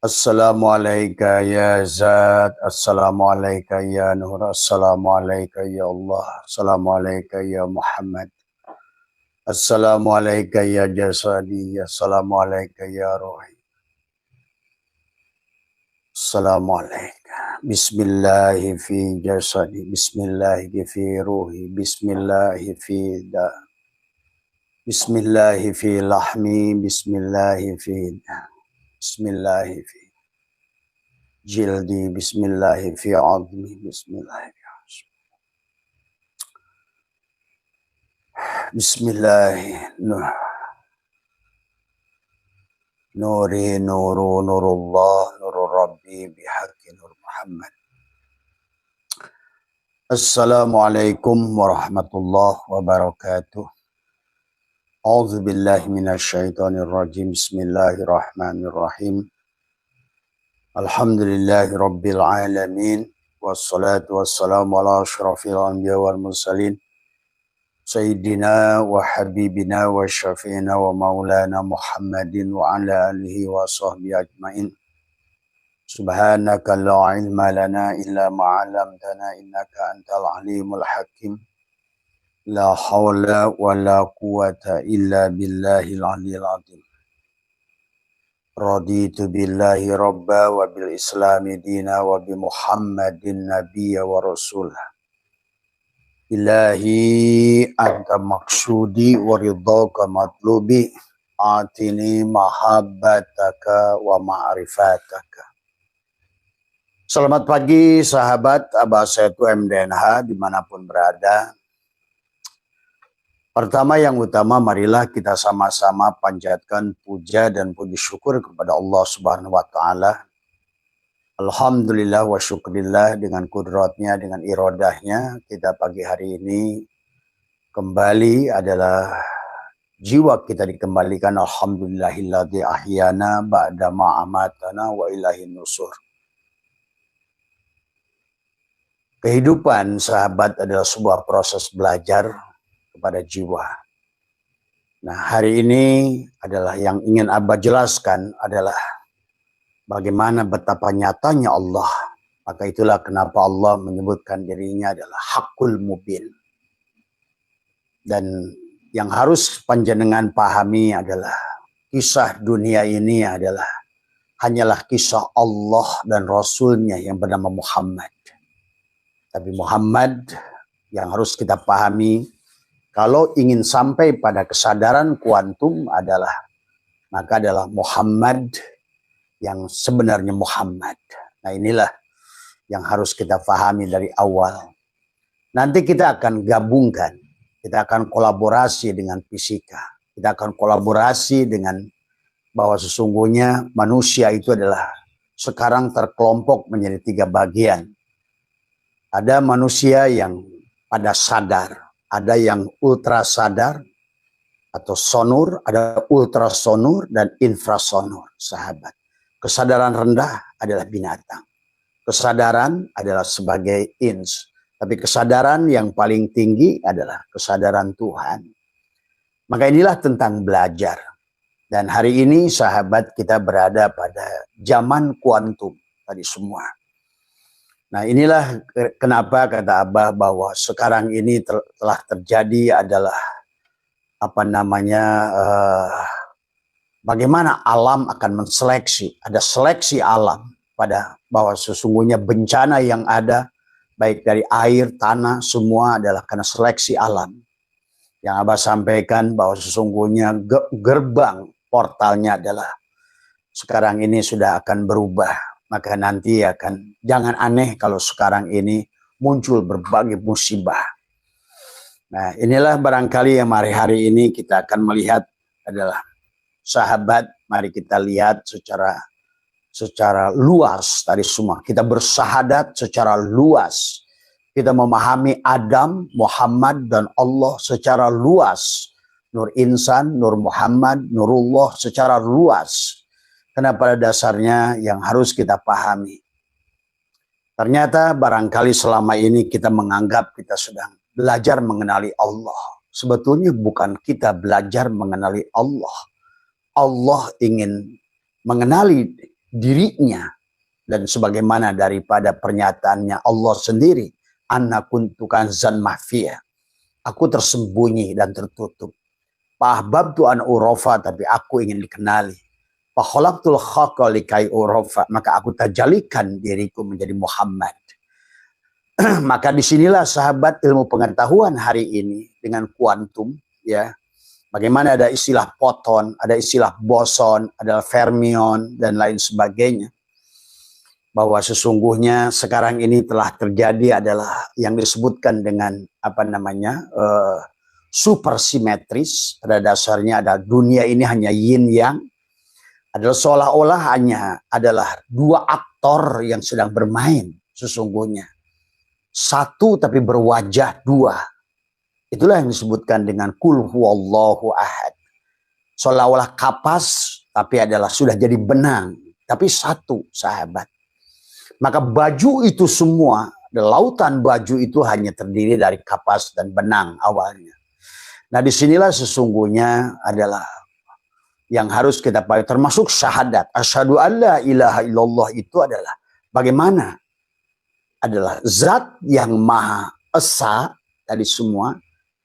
Assalamualaikum ya Zat, Assalamualaikum ya Nur, Assalamualaikum ya Allah, Assalamualaikum ya Muhammad, Assalamualaikum ya Jasadi, Assalamualaikum ya Ruhi, Assalamualaikum. Bismillahi fi jasadi, Bismillahi fi ruhi, Bismillahi fi da, Bismillahi fi lahmi, Bismillahi fi da, Bismillahi fi jildi, Bismillahi fi azmi, Bismillahi fi azmi. Bismillahi nuri nuru nurullah nurur rabbi bihaqqi nur Muhammad. Assalamualaikum warahmatullahi wabarakatuh. A'udzu billahi minasyaitonir rajim. Bismillahirrahmanirrahim. Alhamdulillahi rabbil alamin. Wassalatu wassalamu ala asyrafil anbiya wal mursalin. Sayyidina wa habibina wa syafi'ina wa maulana Muhammadin wa ala alihi wa sahbihi ajmain. Subhanaka la ilma lana illa ma'alamtana innaka antal alimul hakim. La hawla wa la quwata illa billahil aliyil azim. Raditu billahi rabba wa bil islami dina wa bi Muhammadin nabiyya wa rasulah. Ilahi anta maksudi wa ridhaka matlubi atini mahabbataka wa ma'rifataka. Selamat pagi sahabat Abah Setu MDNH dimanapun berada. Pertama yang utama marilah kita sama-sama panjatkan puja dan puji syukur kepada Allah Subhanahu wa Ta'ala. Alhamdulillah wa syukrillah, dengan kudratnya, dengan irodahnya, kita pagi hari ini kembali adalah jiwa kita dikembalikan. Alhamdulillahilladzi ahyana ba'da ma'amatana wa ilahin nusur. Kehidupan sahabat adalah sebuah proses belajar kepada jiwa. Nah, hari ini adalah yang ingin Abah jelaskan adalah bagaimana betapa nyatanya Allah. Maka itulah kenapa Allah menyebutkan dirinya adalah Hakul Mubin. Dan yang harus panjenengan pahami adalah kisah dunia ini adalah hanyalah kisah Allah dan Rasulnya yang bernama Muhammad. Tapi Muhammad yang harus kita pahami, kalau ingin sampai pada kesadaran kuantum maka adalah Muhammad yang sebenarnya Muhammad. Nah, inilah yang harus kita pahami dari awal. Nanti kita akan gabungkan, kita akan kolaborasi dengan fisika. Kita akan kolaborasi dengan bahwa sesungguhnya manusia itu adalah sekarang terkelompok menjadi 3 bagian. Ada manusia yang pada sadar, ada yang ultra sadar atau sonur, ada ultrasonur dan infrasonur, sahabat. Kesadaran rendah adalah binatang. Kesadaran adalah sebagai ins. Tapi kesadaran yang paling tinggi adalah kesadaran Tuhan. Maka inilah tentang belajar. Dan hari ini sahabat kita berada pada zaman kuantum tadi semua. Nah, inilah kenapa kata Abah bahwa sekarang ini telah terjadi adalah bagaimana alam akan menseleksi. Ada seleksi alam pada bahwa sesungguhnya bencana yang ada baik dari air, tanah, semua adalah karena seleksi alam. Yang Abah sampaikan bahwa sesungguhnya gerbang portalnya adalah sekarang ini sudah akan berubah. Maka nanti akan, jangan aneh kalau sekarang ini muncul berbagai musibah. Nah, inilah barangkali yang hari ini kita akan melihat adalah sahabat, mari kita lihat secara luas tadi semua. Kita bersahadat secara luas. Kita memahami Adam, Muhammad, dan Allah secara luas. Nur Insan, Nur Muhammad, Nurullah secara luas. Karena pada dasarnya yang harus kita pahami. Ternyata barangkali selama ini kita menganggap kita sedang belajar mengenali Allah. Sebetulnya bukan kita belajar mengenali Allah. Allah ingin mengenali dirinya. Dan sebagaimana daripada pernyataannya Allah sendiri, anna kuntu kanzan mahfiya, aku tersembunyi dan tertutup. Fahbabtu an urofa, tapi aku ingin dikenali. Fakhalaqtul khalqa likai urofa, maka aku tajalikan diriku menjadi Muhammad. Maka disinilah sahabat ilmu pengetahuan hari ini dengan kuantum, ya. Bagaimana ada istilah foton, ada istilah boson, ada fermion dan lain sebagainya. Bahwa sesungguhnya sekarang ini telah terjadi adalah yang disebutkan dengan supersimetris. Pada dasarnya ada dunia ini hanya yin yang, adalah seolah-olah hanya adalah dua aktor yang sedang bermain sesungguhnya. Satu tapi berwajah dua. Itulah yang disebutkan dengan kul huwallahu ahad. Seolah-olah kapas tapi adalah sudah jadi benang, tapi satu, sahabat. Maka baju itu semua, lautan baju itu hanya terdiri dari kapas dan benang awalnya. Nah disinilah sesungguhnya adalah yang harus kita pahami, termasuk syahadat. Asyhadu an la ilaha illallah itu adalah bagaimana adalah zat yang maha esa dari semua,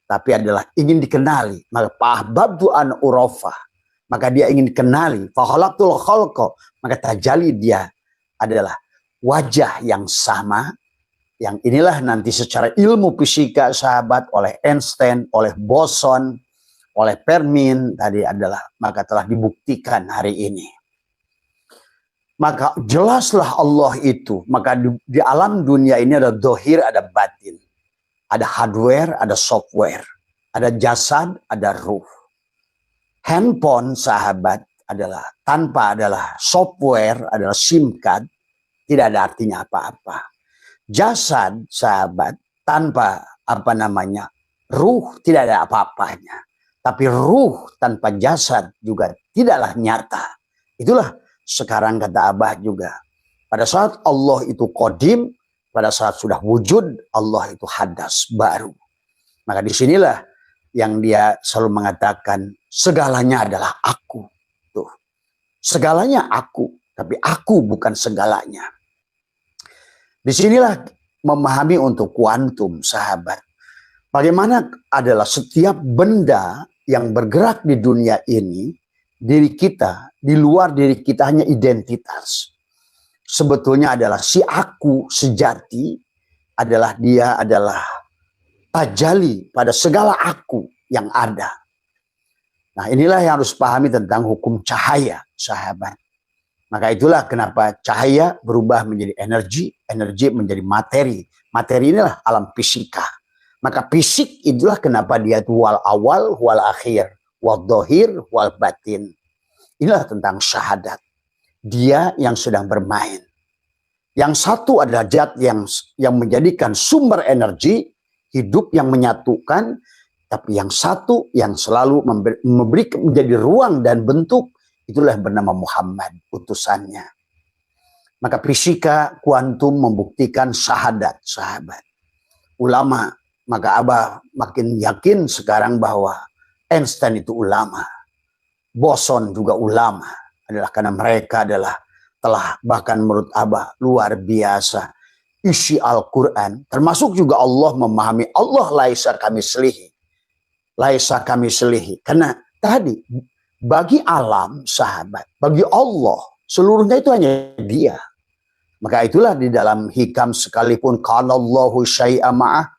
tapi adalah ingin dikenali. Maka fahbabtu an urofa, maka dia ingin dikenali. Fakhalaqtul khalqa, maka tajali dia adalah wajah yang sama, yang inilah nanti secara ilmu fisika sahabat oleh Einstein, oleh boson, oleh Fermi tadi adalah maka telah dibuktikan hari ini. Maka jelaslah Allah itu, maka di alam dunia ini ada dohir, ada batin, ada hardware, ada software, ada jasad, ada ruh. Handphone sahabat adalah tanpa adalah software, adalah SIM card, tidak ada artinya apa-apa. Jasad sahabat tanpa ruh tidak ada apa-apanya. Tapi ruh tanpa jasad juga tidaklah nyata. Itulah sekarang kata Abah juga. Pada saat Allah itu qadim, pada saat sudah wujud, Allah itu hadas, baru. Maka disinilah yang dia selalu mengatakan segalanya adalah aku. Tuh. Segalanya aku, tapi aku bukan segalanya. Disinilah memahami untuk kuantum sahabat. Bagaimana adalah setiap benda yang bergerak di dunia ini, diri kita, di luar diri kita hanya identitas. Sebetulnya adalah si aku sejati adalah dia adalah tajali pada segala aku yang ada. Nah inilah yang harus pahami tentang hukum cahaya sahabat. Maka itulah kenapa cahaya berubah menjadi energi, energi menjadi materi. Materi inilah alam fisika. Maka fisik itulah kenapa dia itu wal awal, wal akhir, wal dohir, wal batin. Inilah tentang syahadat. Dia yang sedang bermain. Yang satu adalah zat yang menjadikan sumber energi, hidup yang menyatukan. Tapi yang satu yang selalu memberi menjadi ruang dan bentuk, itulah yang bernama Muhammad, utusannya. Maka fisika kuantum membuktikan syahadat, sahabat. Ulama, maka Abah makin yakin sekarang bahwa Einstein itu ulama. Boson juga ulama. Adalah karena mereka adalah telah bahkan menurut Abah luar biasa. Isi Al-Quran. Termasuk juga Allah memahami Allah laisa kamislihi. Laisa kamislihi. Karena tadi bagi alam sahabat, bagi Allah, seluruhnya itu hanya dia. Maka itulah di dalam hikam sekalipun kanallahu syai'a ma'ah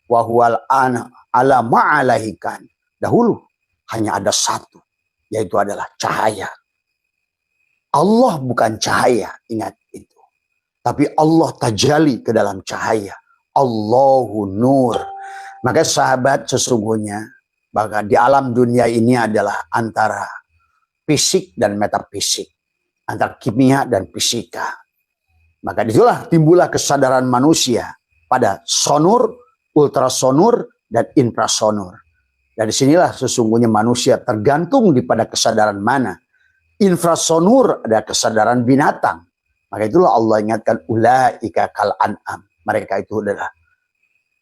wa huwal ana ala ma'alahikan. Dahulu hanya ada satu, yaitu adalah cahaya. Allah bukan cahaya, ingat itu. Tapi Allah tajali ke dalam cahaya. Allahu nur. Maka sahabat sesungguhnya bahkan di alam dunia ini adalah antara fisik dan metafisik, antara kimia dan fisika. Maka disitulah timbullah kesadaran manusia pada sonur, ultrasonur, dan infrasonur. Dari sinilah sesungguhnya manusia tergantung pada kesadaran mana. Infrasonur ada kesadaran binatang. Maka itulah Allah ingatkan ulaika kal an'am. Mereka itu adalah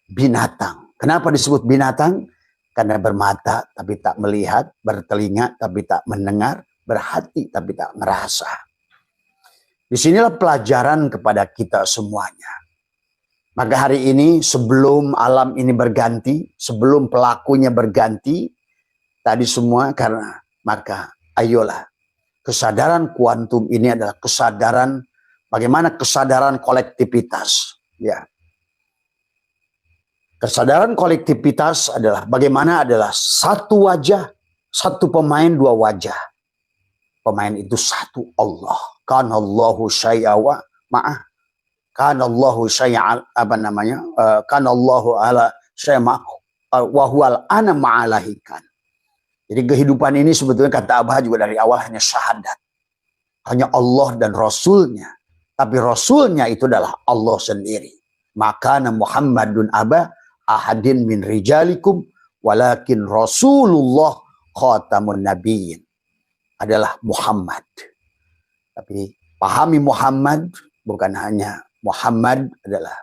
binatang. Kenapa disebut binatang? Karena bermata tapi tak melihat, bertelinga tapi tak mendengar, berhati tapi tak merasa. Disinilah pelajaran kepada kita semuanya. Maka hari ini sebelum alam ini berganti, sebelum pelakunya berganti, tadi semua karena maka ayolah, kesadaran kuantum ini adalah kesadaran bagaimana kesadaran kolektivitas. Ya, kesadaran kolektivitas adalah bagaimana adalah satu wajah, satu pemain, dua wajah. Pemain itu satu Allah. Kan Allahu syai'awa ma'ah. Kan Allahu syai'al apa namanya? Kan Allahu ala syai'a wa huwal ana ma'alahikan. Jadi kehidupan ini sebetulnya kata Abah juga dari awal hanya syahadat. Hanya Allah dan Rasulnya. Tapi Rasulnya itu adalah Allah sendiri. Maka Muhammadun aba ahadin min rijalikum walakin Rasulullah khatamun nabiyyin. Adalah Muhammad. Tapi pahami Muhammad bukan hanya Muhammad adalah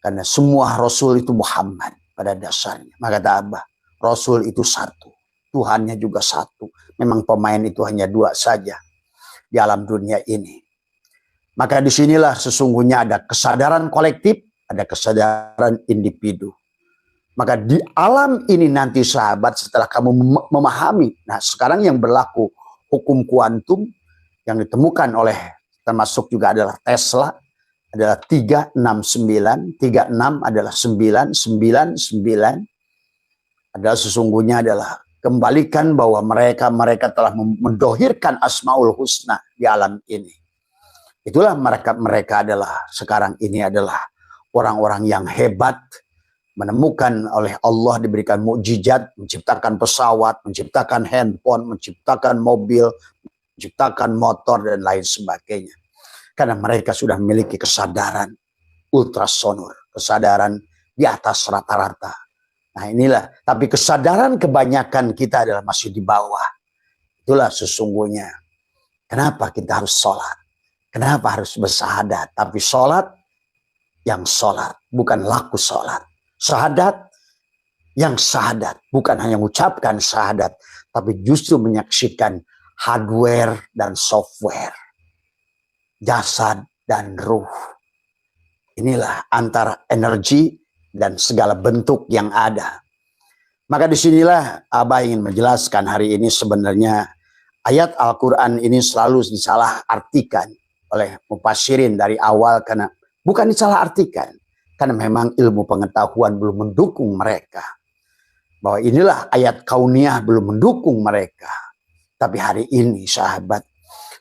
karena semua Rasul itu Muhammad pada dasarnya. Maka kata Abah, Rasul itu satu. Tuhannya juga satu. Memang pemain itu hanya dua saja di alam dunia ini. Maka disinilah sesungguhnya ada kesadaran kolektif, ada kesadaran individu. Maka di alam ini nanti sahabat setelah kamu memahami. Nah sekarang yang berlaku hukum kuantum yang ditemukan oleh termasuk juga adalah Tesla. Adalah 369. 36 adalah 999. Adalah sesungguhnya adalah kembalikan bahwa mereka telah mendohirkan Asmaul Husna di alam ini. Itulah mereka adalah sekarang ini adalah orang-orang yang hebat. Menemukan oleh Allah diberikan mukjizat, menciptakan pesawat, menciptakan handphone, menciptakan mobil, menciptakan motor dan lain sebagainya. Karena mereka sudah memiliki kesadaran ultrasonor, kesadaran di atas rata-rata. Nah inilah, tapi kesadaran kebanyakan kita adalah masih di bawah. Itulah sesungguhnya. Kenapa kita harus sholat? Kenapa harus bersahadat? Tapi sholat yang sholat, bukan laku sholat. Syahadat yang syahadat, bukan hanya mengucapkan syahadat, tapi justru menyaksikan hardware dan software, jasad dan ruh. Inilah antara energi dan segala bentuk yang ada. Maka disinilah Abah ingin menjelaskan hari ini sebenarnya ayat Al-Quran ini selalu disalah artikan oleh mufassirin dari awal karena bukan disalah artikan. Karena memang ilmu pengetahuan belum mendukung mereka. Bahwa inilah ayat kauniyah belum mendukung mereka. Tapi hari ini sahabat.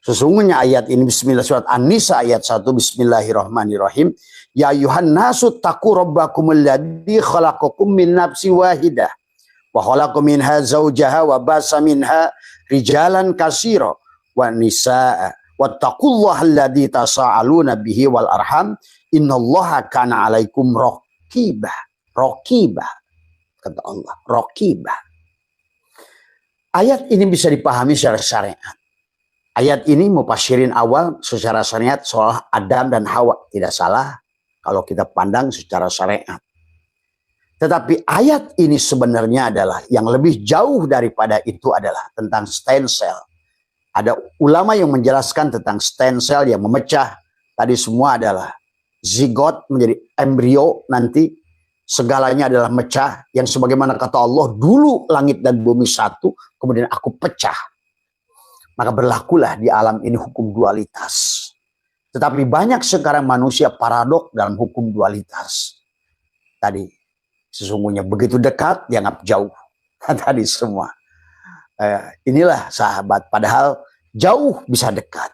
Sesungguhnya ayat ini bismillah surat An-Nisa ayat 1 bismillahirrahmanirrahim. Ya ayuhan nasu taqu rabbakumul ladzi khalaqakum min nafsi wahidah. Wa khalaqa minha zawjaha wa basa minha rijalan katsira wa nisaa. Wattaqullaha alladzi tasaaluna bihi wal arham. Innallaha kana alaikum raqibah. Raqibah. Kata Allah. Raqibah. Ayat ini bisa dipahami secara syariat. Ayat ini mufassirin awal secara syariat soal Adam dan Hawa. Tidak salah kalau kita pandang secara syariat. Tetapi ayat ini sebenarnya adalah yang lebih jauh daripada itu adalah tentang stem cell. Ada ulama yang menjelaskan tentang stem cell yang memecah. Tadi semua adalah zigot menjadi embrio, nanti segalanya adalah mecah, yang sebagaimana kata Allah dulu langit dan bumi satu, kemudian aku pecah. Maka berlakulah di alam ini hukum dualitas. Tetapi banyak sekarang manusia paradok dalam hukum dualitas. Tadi sesungguhnya begitu dekat dianggap jauh. Tadi semua inilah sahabat, padahal jauh bisa dekat.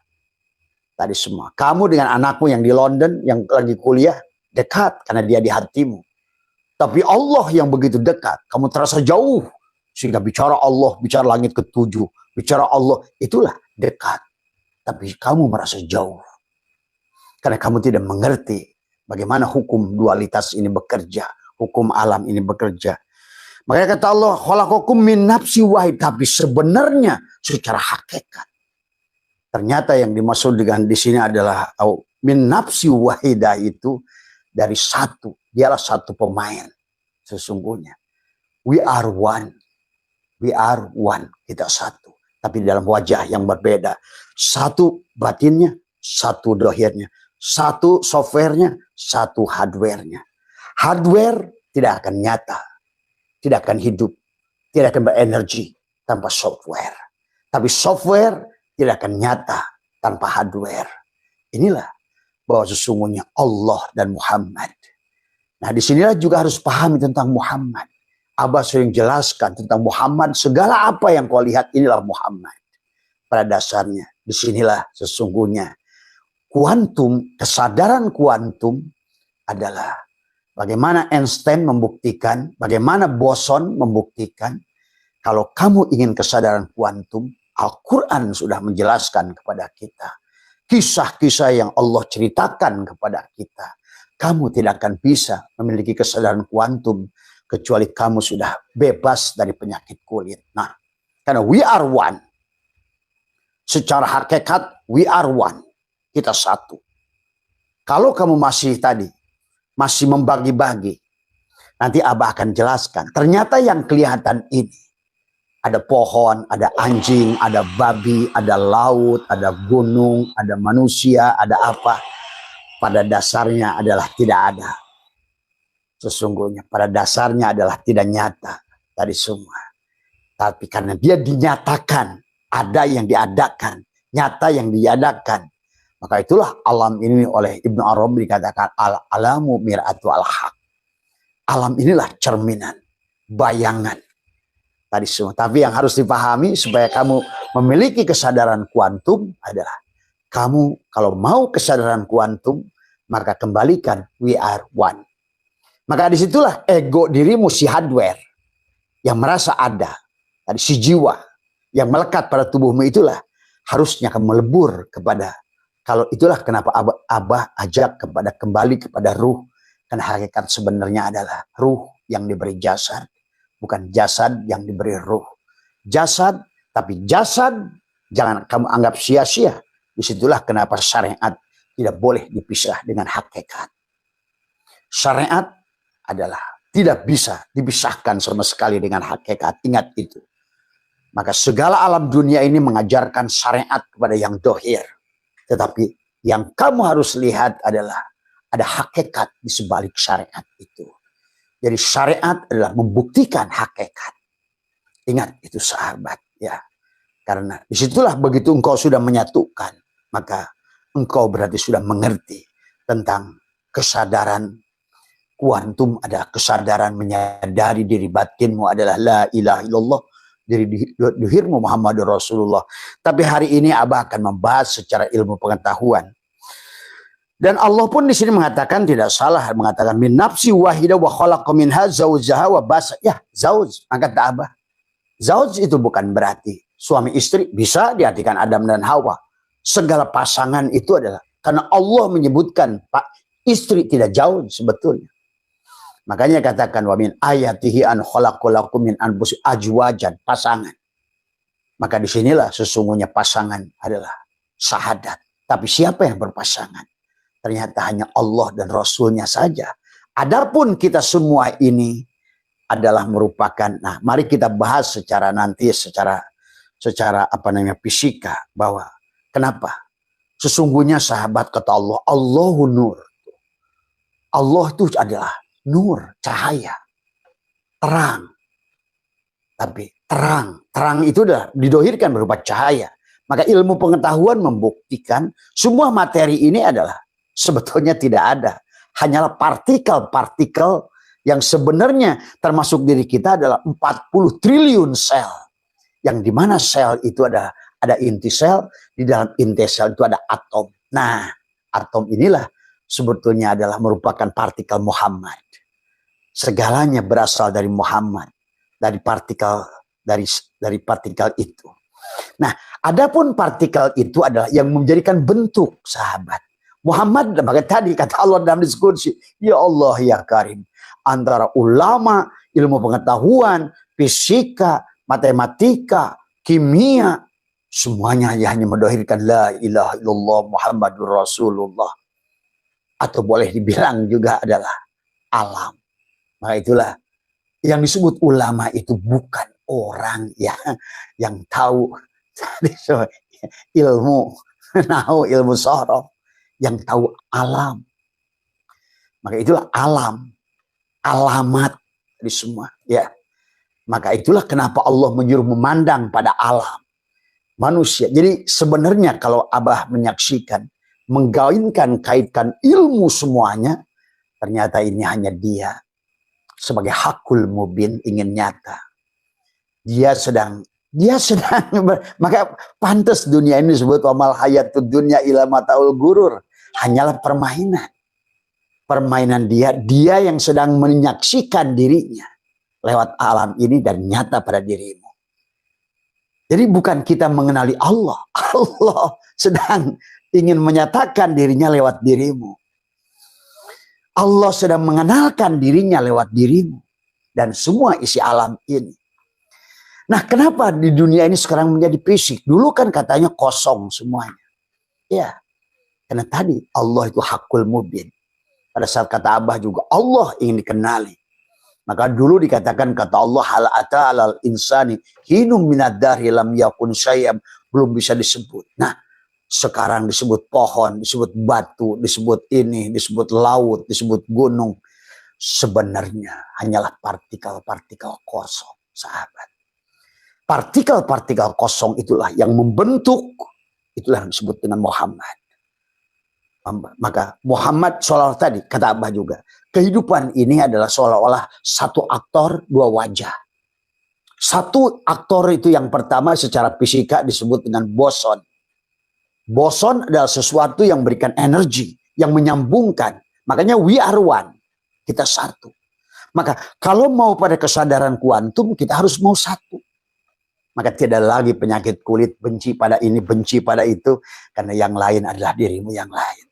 Tadi semua. Kamu dengan anakmu yang di London, yang lagi kuliah, dekat karena dia di hatimu. Tapi Allah yang begitu dekat, kamu terasa jauh. Sehingga bicara Allah, bicara langit ketujuh, bicara Allah, itulah dekat. Tapi kamu merasa jauh. Karena kamu tidak mengerti bagaimana hukum dualitas ini bekerja. Hukum alam ini bekerja. Makanya kata Allah, khalaqakum min nafsi wahid. Tapi sebenarnya secara hakikat, ternyata yang dimaksud dengan di sini adalah min nafsi wahidah itu dari satu. Dialah satu pemain sesungguhnya. We are one. We are one. Kita satu. Tapi dalam wajah yang berbeda. Satu batinnya, satu dohirnya, satu softwarenya, satu hardwarenya. Hardware tidak akan nyata, tidak akan hidup, tidak akan berenergi tanpa software. Tapi software tidak akan nyata tanpa hardware. Inilah bahwa sesungguhnya Allah dan Muhammad. Nah, disinilah juga harus pahami tentang Muhammad. Abah sering jelaskan tentang Muhammad, segala apa yang kau lihat inilah Muhammad. Pada dasarnya, disinilah sesungguhnya kuantum, kesadaran kuantum adalah bagaimana Einstein membuktikan, bagaimana boson membuktikan, kalau kamu ingin kesadaran kuantum, Al-Quran sudah menjelaskan kepada kita. Kisah-kisah yang Allah ceritakan kepada kita. Kamu tidak akan bisa memiliki kesadaran kuantum kecuali kamu sudah bebas dari penyakit kulit. Nah, karena we are one. Secara hakikat, we are one. Kita satu. Kalau kamu masih membagi-bagi, nanti Abah akan jelaskan. Ternyata yang kelihatan ini, ada pohon, ada anjing, ada babi, ada laut, ada gunung, ada manusia, ada apa. Pada dasarnya adalah tidak ada. Sesungguhnya pada dasarnya adalah tidak nyata dari semua. Tapi karena dia dinyatakan, ada yang diadakan, nyata yang diadakan. Maka itulah alam ini oleh Ibnu Arabi dikatakan al-alamu mir'atu al-haq. Alam inilah cerminan, bayangan tadi semua. Tapi yang harus dipahami supaya kamu memiliki kesadaran kuantum adalah kamu kalau mau kesadaran kuantum, maka kembalikan we are one. Maka disitulah ego dirimu si hardware yang merasa ada, tadi si jiwa yang melekat pada tubuhmu itulah harusnya kamu melebur kepada. Kalau itulah kenapa Abah ajak kepada kembali kepada ruh. Karena hakikat sebenarnya adalah ruh yang diberi jasad. Bukan jasad yang diberi ruh. Jasad, tapi jasad jangan kamu anggap sia-sia. Disitulah kenapa syariat tidak boleh dipisah dengan hakikat. Syariat adalah tidak bisa dipisahkan sama sekali dengan hakikat. Ingat itu. Maka segala alam dunia ini mengajarkan syariat kepada yang dohir. Tetapi yang kamu harus lihat adalah ada hakikat di sebalik syariat itu. Jadi syariat adalah membuktikan hakikat. Ingat itu sahabat ya. Karena disitulah begitu engkau sudah menyatukan, maka engkau berarti sudah mengerti tentang kesadaran kuantum adalah kesadaran menyadari diri batinmu adalah la ilaha illallah. Diri dihirmu Muhammad Rasulullah. Tapi hari ini Abah akan membahas secara ilmu pengetahuan. Dan Allah pun di sini mengatakan tidak salah, mengatakan min nafsi wahidah wa khalaqa minha zaujaha wa basa. Ya, zauj, angkat Abah. Zauj itu bukan berarti suami istri, bisa diartikan Adam dan Hawa. Segala pasangan itu adalah karena Allah menyebutkan Pak istri tidak jauh sebetulnya. Makanya katakan wa min ayatihi an khalaqalakum min anfusikum azwajan, pasangan. Maka disinilah sesungguhnya pasangan adalah syahadat. Tapi siapa yang berpasangan? Ternyata hanya Allah dan Rasulnya saja. Adapun kita semua ini adalah merupakan, nah mari kita bahas secara nanti secara fisika bahwa kenapa? Sesungguhnya sahabat kata Allah, Allahu nur. Allah itu adalah nur, cahaya, terang. Tapi terang itu dah didohirkan berupa cahaya. Maka ilmu pengetahuan membuktikan semua materi ini adalah sebetulnya tidak ada. Hanyalah partikel-partikel yang sebenarnya termasuk diri kita adalah 40 triliun sel. Yang dimana sel itu ada inti sel, di dalam inti sel itu ada atom. Nah, atom inilah sebetulnya adalah merupakan partikel Muhammad. Segalanya berasal dari Muhammad, dari partikel itu. Nah, adapun partikel itu adalah yang menjadikan bentuk sahabat. Muhammad, maka tadi kata Allah dalam diskusi, ya Allah ya Karim, antara ulama, ilmu pengetahuan, fisika, matematika, kimia, semuanya hanya mendohirkan la ilaha illallah Muhammadur Rasulullah. Atau boleh dibilang juga adalah alam. Maka itulah yang disebut ulama itu bukan orang yang tahu ilmu Nahu ilmu sorof, yang tahu alam. Maka itulah alam, alamat di semua. Ya, maka itulah kenapa Allah menyuruh memandang pada alam manusia. Jadi sebenarnya kalau Abah menyaksikan, kaitkan ilmu semuanya, ternyata ini hanya dia sebagai hakul mubin ingin nyata. Dia sedang maka pantas dunia ini disebut wamal hayatud dunya ila mataul gurur, hanyalah permainan. Permainan dia yang sedang menyaksikan dirinya lewat alam ini dan nyata pada dirimu. Jadi bukan kita mengenali Allah. Allah sedang ingin menyatakan dirinya lewat dirimu. Allah sedang mengenalkan dirinya lewat dirimu. Dan semua isi alam ini. Nah, kenapa di dunia ini sekarang menjadi fisik? Dulu kan katanya kosong semuanya. Ya, karena tadi Allah itu hakul mubin. Pada saat kata Abah juga, Allah ingin dikenali. Maka dulu dikatakan kata Allah, hal ata alal insani hinum minad dari lam yakun syai'am, belum bisa disebut. Nah, sekarang disebut pohon, disebut batu, disebut ini, disebut laut, disebut gunung. Sebenarnya hanyalah partikel-partikel kosong, sahabat. Partikel-partikel kosong itulah yang membentuk, itulah yang disebut dengan Muhammad. Maka Muhammad seolah tadi, kata Abah juga, kehidupan ini adalah seolah-olah satu aktor, dua wajah. Satu aktor itu yang pertama secara fisika disebut dengan boson. Boson adalah sesuatu yang memberikan energi, yang menyambungkan. Makanya we are one. Kita satu. Maka kalau mau pada kesadaran kuantum, kita harus mau satu. Maka tidak lagi penyakit kulit, benci pada ini, benci pada itu. Karena yang lain adalah dirimu yang lain.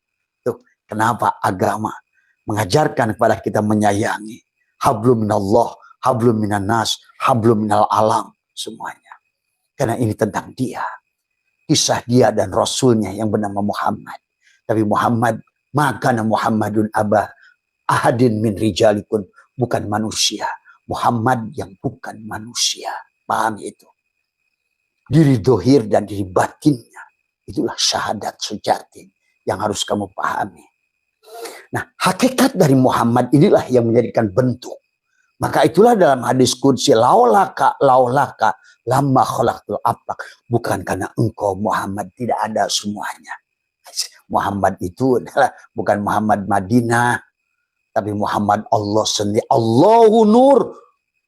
Tuh, kenapa agama mengajarkan kepada kita menyayangi. Hablum minallah, hablum minannas, hablum minal alam. Semuanya. Karena ini tentang dia. Kisah dia dan Rasulnya yang bernama Muhammad. Tapi Muhammad, makana Muhammadun abah ahadin min rijalikun, bukan manusia. Muhammad yang bukan manusia. Paham itu? Diri dohir dan diri batinnya. Itulah syahadat sejati yang harus kamu pahami. Nah, hakikat dari Muhammad inilah yang menjadikan bentuk. Maka itulah dalam hadis qudsi, laulaka lama khalaqtul aflak. Bukan karena engkau Muhammad tidak ada semuanya. Muhammad itu adalah bukan Muhammad Madinah, tapi Muhammad Allah sendiri. Allahu nur,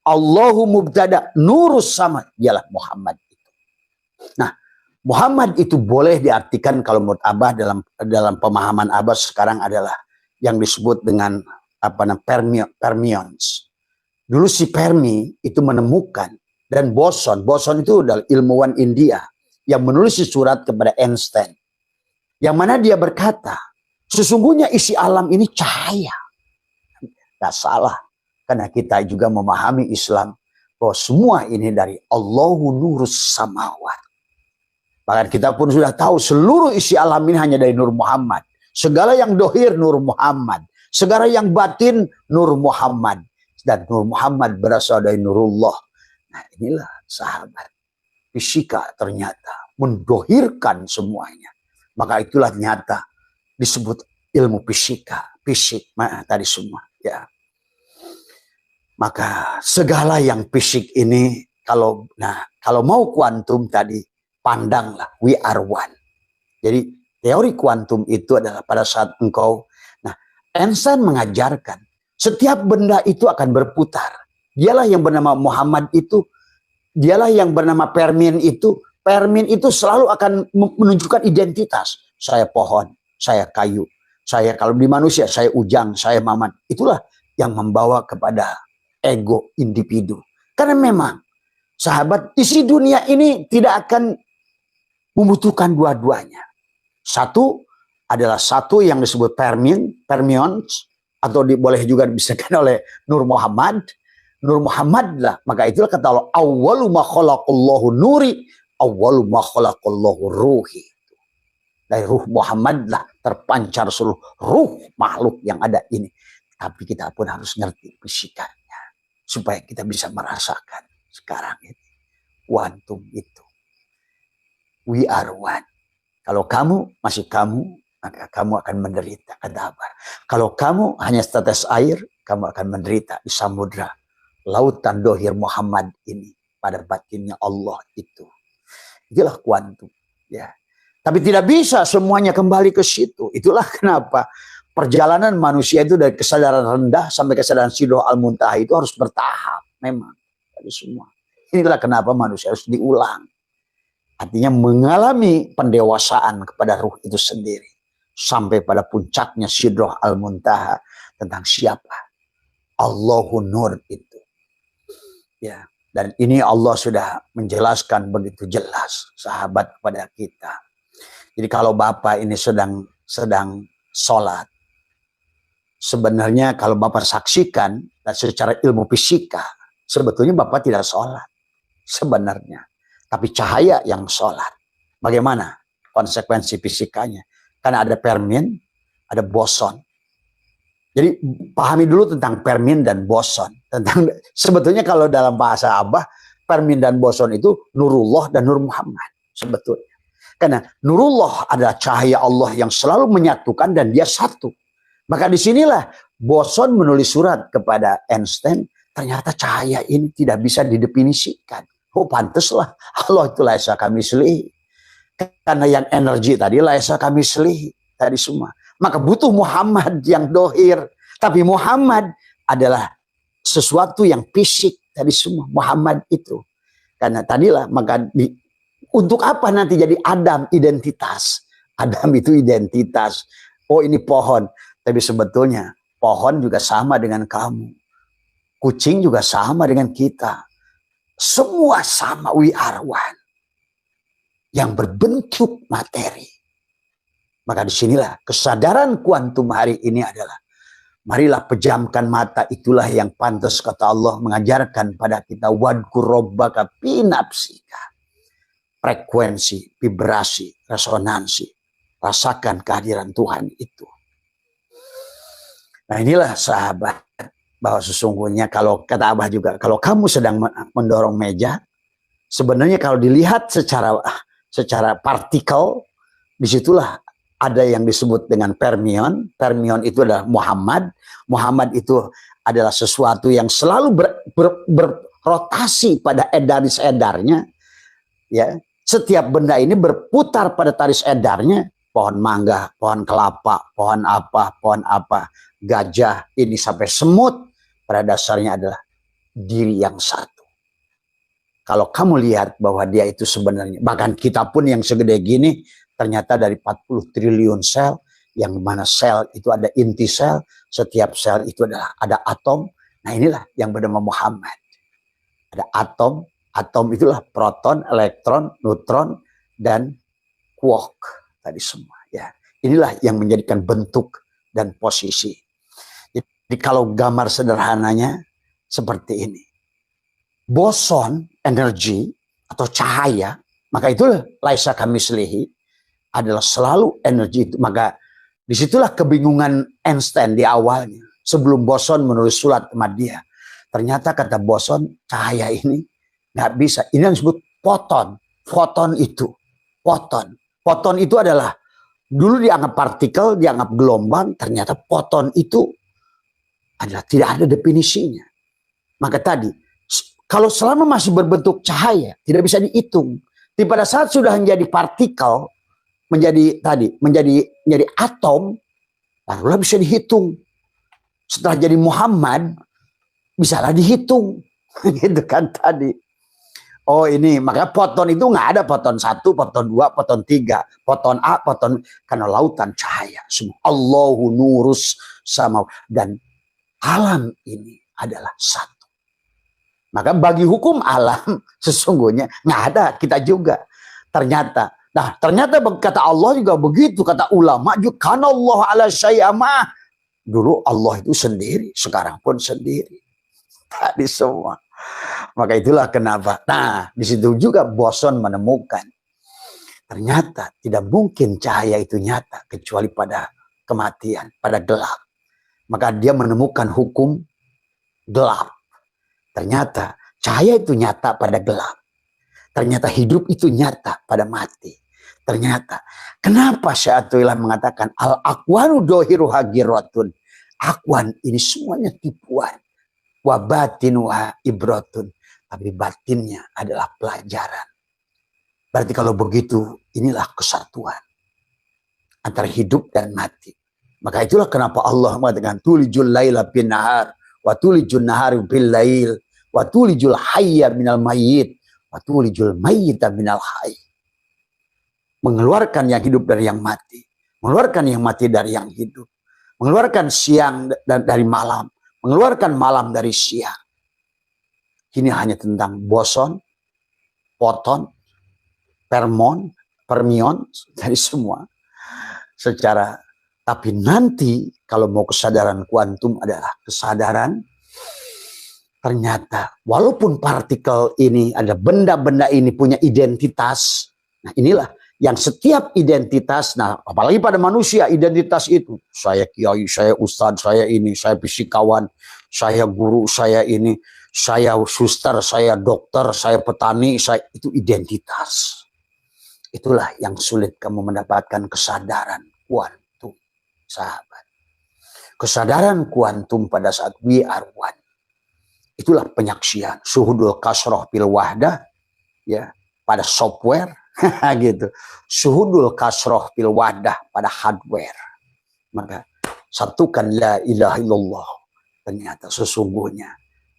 Allahu mubtada, nurus sama, dialah Muhammad itu. Nah, Muhammad itu boleh diartikan kalau menurut Abah dalam pemahaman Abah sekarang adalah yang disebut dengan apa namanya fermions. Dulu si Fermi itu menemukan, dan boson itu adalah ilmuwan India yang menulis surat kepada Einstein. Yang mana dia berkata, sesungguhnya isi alam ini cahaya. Tidak salah, karena kita juga memahami Islam bahwa semua ini dari Allahu nurus samawat. Bahkan kita pun sudah tahu seluruh isi alam ini hanya dari Nur Muhammad. Segala yang dohir Nur Muhammad. Segala yang batin Nur Muhammad. Dan Nur Muhammad berasal dari Nurullah. Nah, inilah sahabat. Fisika ternyata mendohirkan semuanya. Maka itulah nyata disebut ilmu fisika. Fisik, tadi semua. Ya. Maka segala yang fisik ini, kalau mau kuantum tadi, pandanglah, we are one. Jadi teori kuantum itu adalah pada saat engkau, Einstein mengajarkan, setiap benda itu akan berputar. Dialah yang bernama Muhammad itu, dialah yang bernama Permin itu. Permin itu selalu akan menunjukkan identitas. Saya pohon, saya kayu. Saya kalau di manusia, saya ujang, saya maman. Itulah yang membawa kepada ego individu. Karena memang, sahabat, isi dunia ini tidak akan membutuhkan dua-duanya. Satu adalah satu yang disebut fermions, atau boleh juga dibisakan oleh Nur Muhammad. Nur Muhammad lah. Maka itulah kata Allah, awwalu ma khalaqallahu nuri, awwalu ma khalaqallahu ruhi. Dari ruh Muhammad lah terpancar seluruh ruh makhluk yang ada ini. Tapi kita pun harus ngerti fisikanya. Supaya kita bisa merasakan sekarang ini. Kuantum itu. We are one. Kalau kamu masih kamu, maka kamu akan menderita. Kata apa? Kalau kamu hanya setetes air, kamu akan menderita di samudra lautan dohir Muhammad ini. Pada batinnya Allah itu. Itulah kuantum. Ya. Tapi tidak bisa semuanya kembali ke situ. Itulah kenapa perjalanan manusia itu dari kesadaran rendah sampai kesadaran Sidroh Al-Muntaha itu harus bertahap. Memang. Dari semua. Inilah kenapa manusia harus diulang. Artinya mengalami pendewasaan kepada ruh itu sendiri. Sampai pada puncaknya Sidroh Al-Muntaha tentang siapa. Allahu Nur itu. Ya. Dan ini Allah sudah menjelaskan begitu jelas sahabat kepada kita. Jadi kalau Bapak ini sedang sholat, sebenarnya kalau Bapak saksikan secara ilmu fisika, sebetulnya Bapak tidak sholat sebenarnya. Tapi cahaya yang sholat. Bagaimana konsekuensi fisikanya? Karena ada permin, ada boson. Jadi pahami dulu tentang permin dan boson. Sebetulnya kalau dalam bahasa Abah, permin dan boson itu Nurullah dan Nur Muhammad. Sebetulnya. Karena Nurullah adalah cahaya Allah yang selalu menyatukan dan dia satu. Maka disinilah boson menulis surat kepada Einstein. Ternyata cahaya ini tidak bisa didefinisikan. Oh pantaslah Allah itu laisa kamislihi. Karena yang energi tadi laisa kamislihi. Tadi semua. Maka butuh Muhammad yang dohir. Tapi Muhammad adalah sesuatu yang fisik tadi semua. Muhammad itu. Karena tadilah maka untuk apa nanti jadi Adam identitas. Adam itu identitas. Oh ini pohon. Tapi sebetulnya pohon juga sama dengan kamu. Kucing juga sama dengan kita. Semua sama, we are one. Yang berbentuk materi. Maka disinilah kesadaran kuantum hari ini adalah marilah pejamkan mata, itulah yang pantas kata Allah mengajarkan pada kita wadkur rabbaka fi nafsika. Frekuensi, vibrasi, resonansi. Rasakan kehadiran Tuhan itu. Nah inilah sahabat bahwa sesungguhnya kalau kata Abah juga kalau kamu sedang mendorong meja sebenarnya kalau dilihat secara partikel disitulah ada yang disebut dengan fermion. Fermion itu adalah Muhammad. Muhammad itu adalah sesuatu yang selalu berrotasi pada taris edarnya. Ya, setiap benda ini berputar pada taris edarnya. Pohon mangga, pohon kelapa, pohon apa, gajah, ini sampai semut. Pada dasarnya adalah diri yang satu. Kalau kamu lihat bahwa dia itu sebenarnya, bahkan kita pun yang segede gini, ternyata dari 40 triliun sel, yang mana sel itu ada inti sel, setiap sel itu ada atom. Nah inilah yang bernama Muhammad. Ada atom, atom itulah proton, elektron, neutron, dan quark tadi semua. Ya, inilah yang menjadikan bentuk dan posisi. Jadi kalau gambar sederhananya seperti ini. Boson, energi atau cahaya, maka itu laisa kamislihi adalah selalu energi itu. Maka disitulah kebingungan Einstein di awalnya. Sebelum boson menulis surat ke dia. Ternyata kata boson, cahaya ini nggak bisa. Ini yang disebut foton. Foton itu. Foton. Foton itu adalah, dulu dianggap partikel, dianggap gelombang. Ternyata foton itu adalah tidak ada definisinya. Maka tadi, kalau selama masih berbentuk cahaya, tidak bisa dihitung. Tapi pada saat sudah menjadi partikel, menjadi atom, barulah bisa dihitung. Setelah jadi Muhammad, bisalah dihitung. Gitu kan tadi. Oh ini, maka foton itu nggak ada foton 1, foton 2, foton 3, foton A, foton, karena lautan cahaya. Semua. Allahu nurus sama. Dan alam ini adalah satu. Maka bagi hukum alam, sesungguhnya nggak ada, kita juga. Ternyata kata Allah juga begitu, kata ulama juga, karena Allah ala syai'amah. Dulu Allah itu sendiri, sekarang pun sendiri. Tadi semua. Maka itulah kenapa. Nah, di situ juga boson menemukan. Ternyata tidak mungkin cahaya itu nyata kecuali pada kematian, pada gelap. Maka dia menemukan hukum gelap. Ternyata cahaya itu nyata pada gelap. Ternyata hidup itu nyata pada mati. Ternyata, kenapa Syai'atullah mengatakan al-aqwanu dohiru hagiratun. Akwan ini semuanya tipuan. Wa batinuha ibratun. Tapi batinnya adalah pelajaran. Berarti kalau begitu, inilah kesatuan antara hidup dan mati. Maka itulah kenapa Allah mengatakan tulijul laila bin nahar wa tulijul nahari bil lail wa tulijul hayya minal mayyit wa tulijul mayyita minal hayy. Mengeluarkan yang hidup dari yang mati, mengeluarkan yang mati dari yang hidup, mengeluarkan siang dari malam, mengeluarkan malam dari siang. Ini hanya tentang boson, poton, permion, dari semua. Secara, tapi nanti kalau mau kesadaran kuantum adalah kesadaran ternyata walaupun partikel ini ada benda-benda ini punya identitas. Nah inilah yang setiap identitas, nah apalagi pada manusia identitas itu. Saya kiai, saya ustadz, saya ini, saya fisikawan, saya guru, saya ini, saya suster, saya dokter, saya petani, saya itu identitas. Itulah yang sulit kamu mendapatkan kesadaran kuantum, sahabat. Kesadaran kuantum pada saat we are one. Itulah penyaksian. Suhudul kasroh bil wahdah, ya, pada software. Gitu. Suhudul kasroh bil wadah pada hardware. Maka satukan la ilaha illallah. Ternyata sesungguhnya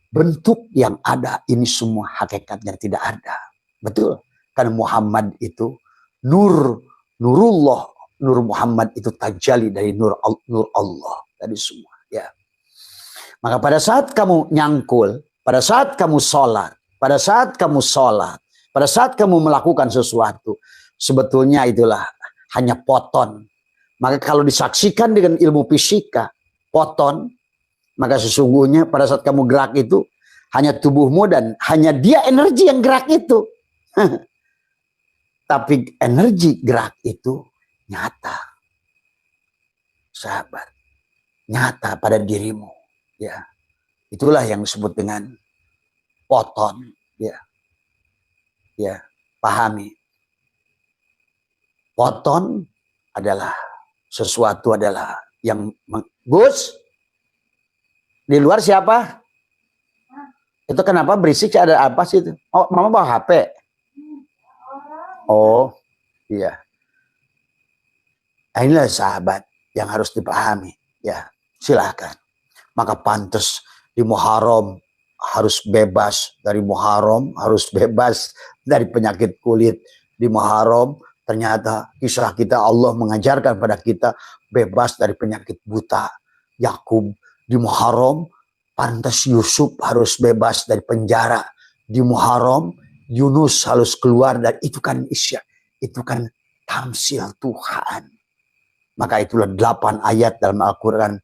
bentuk yang ada ini semua hakikatnya tidak ada. Betul. Karena Muhammad itu nurullah, nur Muhammad itu tajalli dari nur Allah tadi semua. Ya. Maka pada saat kamu nyangkul, pada saat kamu sholat, pada saat kamu melakukan sesuatu, sebetulnya itulah hanya poton. Maka kalau disaksikan dengan ilmu fisika, poton, maka sesungguhnya pada saat kamu gerak itu, hanya tubuhmu dan hanya dia energi yang gerak itu. Tapi energi gerak itu nyata. Sahabat, nyata pada dirimu. Ya, itulah yang disebut dengan poton. Ya. Ya, pahami. Poton adalah sesuatu adalah yang Gus. Di luar siapa? Itu kenapa berisik? Ada apa sih itu? Oh, mama bawa HP. Oh, iya. Inilah sahabat yang harus dipahami. Ya, silahkan. Maka pantas di Muharram harus bebas dari Muharram, harus bebas dari penyakit kulit di Muharram. Ternyata kisah kita Allah mengajarkan pada kita bebas dari penyakit buta. Yakub di Muharram, pantas Yusuf harus bebas dari penjara di Muharram. Yunus harus keluar dari itu kan isya, itu kan tamsil Tuhan. Maka itulah 8 ayat dalam Al-Quran.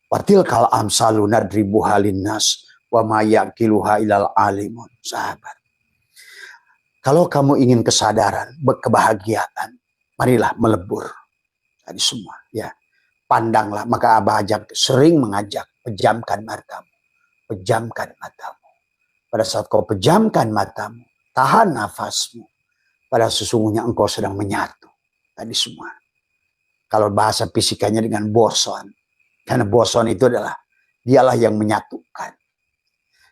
Watilkal amsalu nadribuha linnas wa ma yaqiluha ilal alimun. Sahabat, kalau kamu ingin kesadaran, kebahagiaan, marilah melebur tadi semua, ya. Pandanglah, maka Abah sering mengajak, pejamkan matamu, pejamkan matamu. Pada saat kau pejamkan matamu, tahan nafasmu, pada sesungguhnya engkau sedang menyatu tadi semua. Kalau bahasa fisikanya dengan boson, karena boson itu adalah dialah yang menyatukan.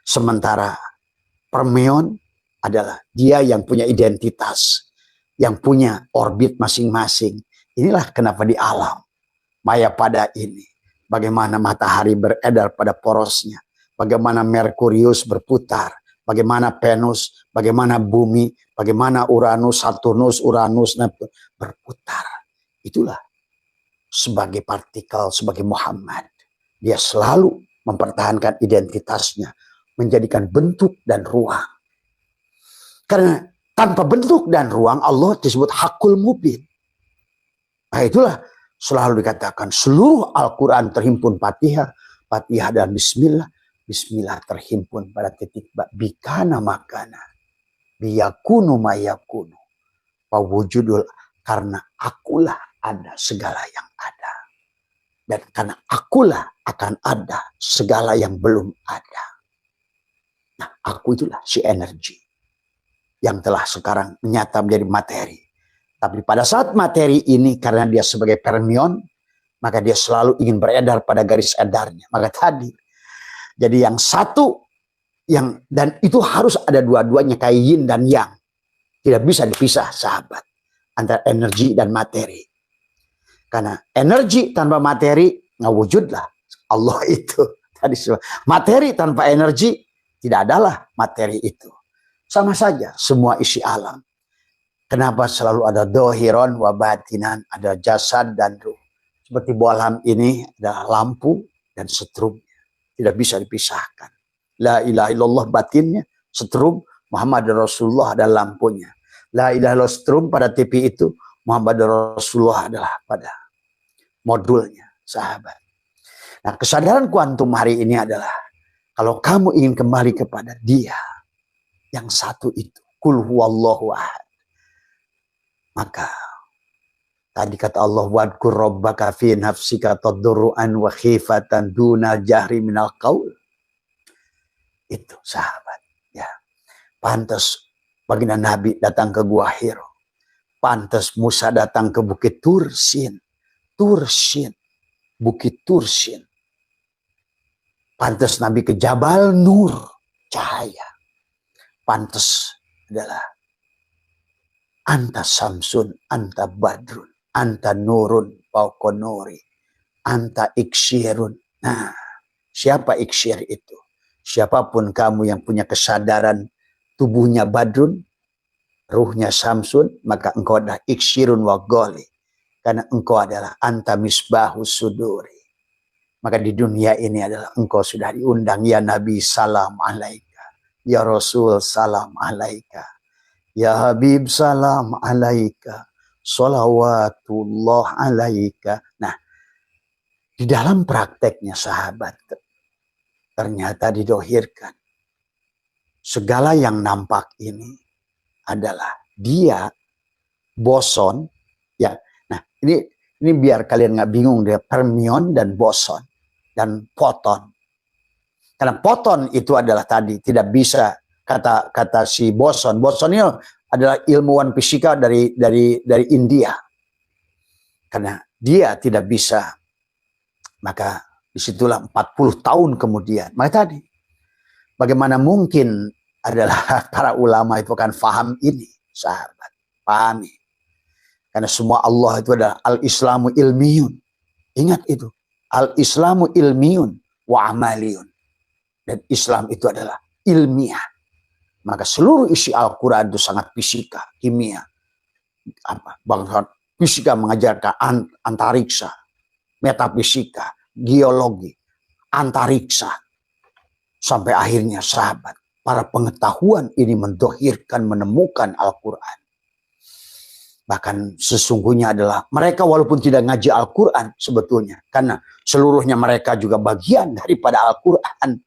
Sementara permion adalah dia yang punya identitas, yang punya orbit masing-masing. Inilah kenapa di alam maya pada ini, bagaimana matahari beredar pada porosnya, bagaimana Merkurius berputar, bagaimana Venus, bagaimana bumi, bagaimana Uranus, Saturnus, Uranus berputar. Itulah sebagai partikel, sebagai Muhammad. Dia selalu mempertahankan identitasnya, menjadikan bentuk dan ruang. Karena tanpa bentuk dan ruang Allah disebut hakul mubin. Nah itulah selalu dikatakan seluruh Al-Quran terhimpun Fatihah, Fatihah dan Bismillah, Bismillah terhimpun pada titik bikana makana, biyakunu mayakunu, wawujudul, karena akulah ada segala yang ada. Dan karena akulah akan ada segala yang belum ada. Nah, aku itulah si energi yang telah sekarang menyata menjadi materi. Tapi pada saat materi ini, karena dia sebagai fermion, maka dia selalu ingin beredar pada garis edarnya. Maka tadi, jadi yang satu, dan itu harus ada dua-duanya, kayak yin dan yang. Tidak bisa dipisah, sahabat, antara energi dan materi. Karena energi tanpa materi, nggak wujudlah Allah itu. Tadi materi tanpa energi, tidak adalah materi itu. Sama saja semua isi alam. Kenapa selalu ada dohiron wa batinan, ada jasad dan ruh. Seperti bolam ini ada lampu dan setrum. Tidak bisa dipisahkan. La ilaha illallah batinnya, setrum Muhammad Rasulullah ada lampunya. La ilaha illallah setrum pada TV itu, Muhammad Rasulullah adalah pada modulnya, sahabat. Nah, kesadaran kuantum hari ini adalah kalau kamu ingin kembali kepada Dia yang satu itu, kul huwallahu ahad. Maka tadi kata Allah, wadkur rabbaka fi nafsika tadarruan wa khifatan duna jahri minal qaul. Itu sahabat, ya. Pantas baginda Nabi datang ke Gua Hiro. Pantas Musa datang ke Bukit Tursin. Bukit Tursin. Pantas Nabi ke Jabal Nur, cahaya. Pantas adalah anta samsun, anta badrun, anta nurun, paukonori, anta iksirun. Nah, siapa iksir itu? Siapapun kamu yang punya kesadaran tubuhnya badrun, ruhnya samsun, maka engkau adalah iksirun wa goli. Karena engkau adalah anta misbahu suduri. Maka di dunia ini adalah engkau sudah diundang, ya Nabi salam alaika, ya Rasul salam alaika, ya Habib salam alaika, salawatullah alaika. Nah, di dalam prakteknya sahabat, ternyata didohirkan. Segala yang nampak ini adalah dia boson. Ya, nah ini biar kalian nggak bingung deh, fermion dan boson dan foton. Karena foton itu adalah tadi tidak bisa kata si boson. Boson ini adalah ilmuwan fisika dari India. Karena dia tidak bisa, maka disitulah 40 tahun kemudian. Maka tadi, bagaimana mungkin adalah para ulama itu akan faham ini, sahabat. Pahami. Karena semua Allah itu adalah al-islamu ilmiyun. Ingat itu. Al-islamu ilmiyun wa amaliyun. Dan Islam itu adalah ilmiah. Maka seluruh isi Al-Quran itu sangat fisika, kimia. Bangsa fisika mengajarkan antariksa, metafisika, geologi, antariksa. Sampai akhirnya sahabat, para pengetahuan ini mendohirkan, menemukan Al-Quran. Bahkan sesungguhnya adalah mereka walaupun tidak ngaji Al-Quran sebetulnya. Karena seluruhnya mereka juga bagian daripada Al-Quran.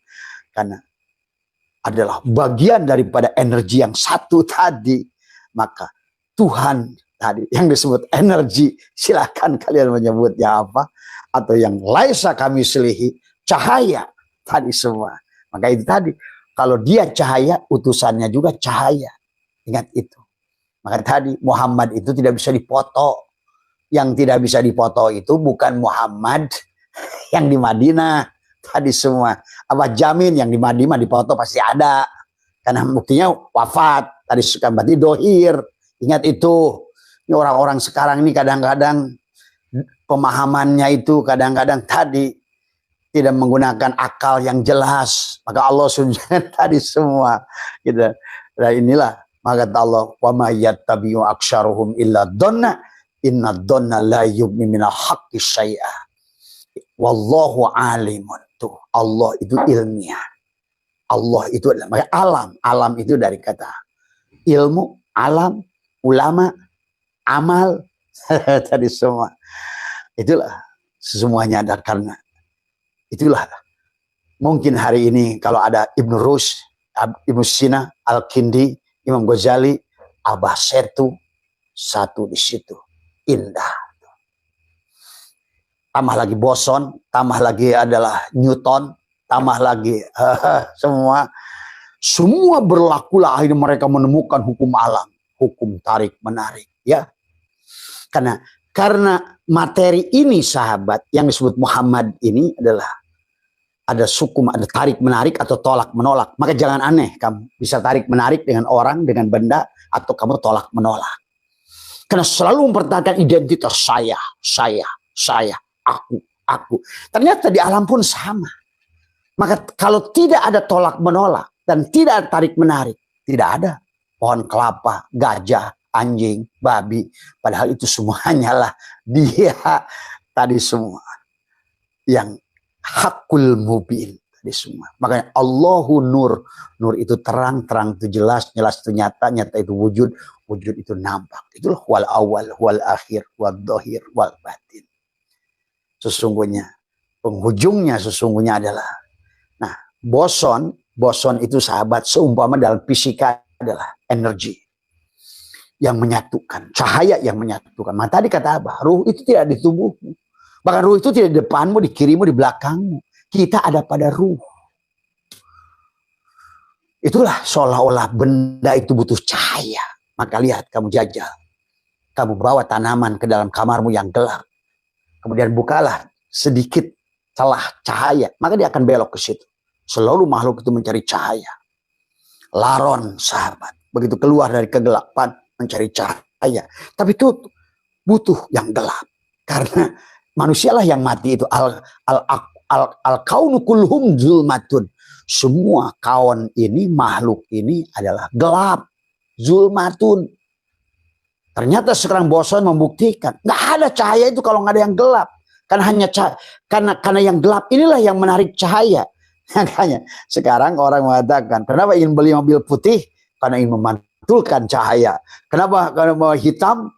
Karena adalah bagian daripada energi yang satu tadi. Maka Tuhan tadi yang disebut energi, silakan kalian menyebutnya apa. Atau yang laisa kami selihi, cahaya tadi semua. Maka itu tadi, kalau dia cahaya, utusannya juga cahaya. Ingat itu. Maka tadi Muhammad itu tidak bisa dipoto. Yang tidak bisa dipoto itu bukan Muhammad yang di Madinah. Tadi semua. Apa jamin yang di Madinah dipoto pasti ada. Karena buktinya wafat. Tadi suka berarti dohir. Ingat itu. Ini orang-orang sekarang ini kadang-kadang pemahamannya itu kadang-kadang tadi tidak menggunakan akal yang jelas. Maka Allah sudah tadi semua. Gitu. Dan inilah. Maka kata Allah, wa ma yattabi'u aktsaruhum illa dhanna inna dhanna la yughni minal haqqi syai'a. Wallahu alimun. Tuh, Allah itu ilmiah. Allah itu adalah maka alam. Alam itu dari kata ilmu, alam, ulama, amal. Tadi semua. Itulah semuanya ada karena itulah. Mungkin hari ini kalau ada Ibnu Rushd, Ibnu Sina, Al-Kindi, Imam Ghazali, Abah Setu, satu di situ. Indah. Tambah lagi boson, tambah lagi adalah Newton, tambah lagi semua berlakulah akhirnya mereka menemukan hukum alam, hukum tarik menarik, ya. Karena materi ini sahabat yang disebut Muhammad ini adalah ada suku, ada tarik menarik atau tolak menolak. Maka jangan aneh kamu bisa tarik menarik dengan orang, dengan benda, atau kamu tolak menolak. Karena selalu mempertahankan identitas saya, aku. Ternyata di alam pun sama. Maka kalau tidak ada tolak menolak dan tidak ada tarik menarik, tidak ada pohon kelapa, gajah, anjing, babi. Padahal itu semuanya lah dia tadi semua yang hakul mubin tadi semua. Makanya Allahu nur. Nur itu terang itu jelas itu nyata itu wujud itu nampak. Itulah wal awal, wal akhir, wal dohir, wal batin. Sesungguhnya penghujungnya sesungguhnya adalah, nah, boson itu sahabat seumpama dalam fisika adalah energi yang menyatukan, cahaya yang menyatukan. Maka tadi kata Abah, ruh itu tidak di tubuhmu. Bahkan ruh itu tidak di depanmu, di kirimu, di belakangmu. Kita ada pada ruh. Itulah seolah-olah benda itu butuh cahaya. Maka lihat, kamu jajal. Kamu bawa tanaman ke dalam kamarmu yang gelap. Kemudian bukalah sedikit celah cahaya. Maka dia akan belok ke situ. Seluruh makhluk itu mencari cahaya. Laron sahabat. Begitu keluar dari kegelapan mencari cahaya. Tapi itu butuh yang gelap. Karena manusialah yang mati itu al-kaunu kulhum zulmatun. Semua kawan ini, makhluk ini adalah gelap. Zulmatun. Ternyata sekarang bosan membuktikan. Nggak ada cahaya itu kalau nggak ada yang gelap. Karena hanya karena yang gelap inilah yang menarik cahaya. Makanya sekarang orang mengatakan, kenapa ingin beli mobil putih? Karena ingin memantulkan cahaya. Kenapa? Karena mau hitam?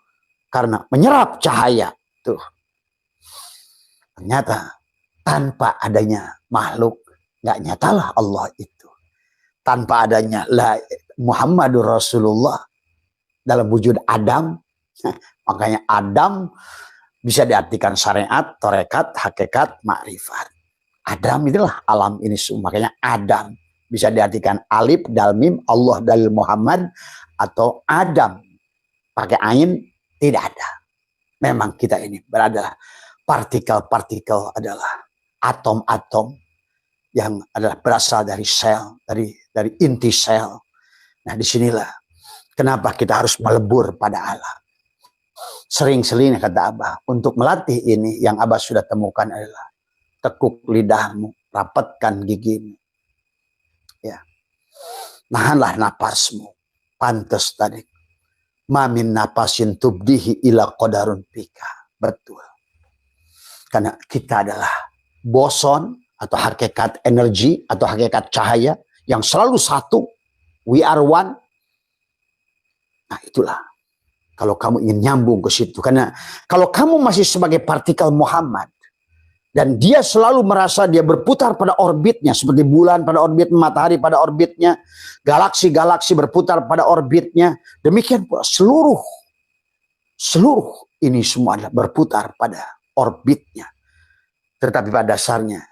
Karena menyerap cahaya. Tuh. Ternyata tanpa adanya makhluk, nggak nyatalah Allah itu. Tanpa adanya Muhammadur Rasulullah dalam wujud Adam, makanya Adam bisa diartikan syariat, tarekat, hakikat, makrifat. Adam itulah alam ini semua. Makanya Adam bisa diartikan alif, dal, mim, Allah, dalil Muhammad, atau Adam pakai ain, tidak ada. Memang kita ini berada partikel-partikel adalah atom-atom yang adalah berasal dari sel, dari inti sel. Nah, disinilah kenapa kita harus melebur pada alam. Sering-sering kata Abah, untuk melatih ini yang Abah sudah temukan adalah tekuk lidahmu, rapatkan gigimu. Ya. Nahanlah napasmu. Pantas tadi. Mamin napasin tubdihi ila qadarun pika. Betul. Karena kita adalah boson atau hakikat energi atau hakikat cahaya yang selalu satu. We are one. Nah, itulah. Kalau kamu ingin nyambung ke situ. Karena kalau kamu masih sebagai partikel Muhammad. Dan dia selalu merasa dia berputar pada orbitnya. Seperti bulan pada orbit, matahari pada orbitnya. Galaksi-galaksi berputar pada orbitnya. Demikian pula seluruh ini semua adalah berputar pada orbitnya. Tetapi pada dasarnya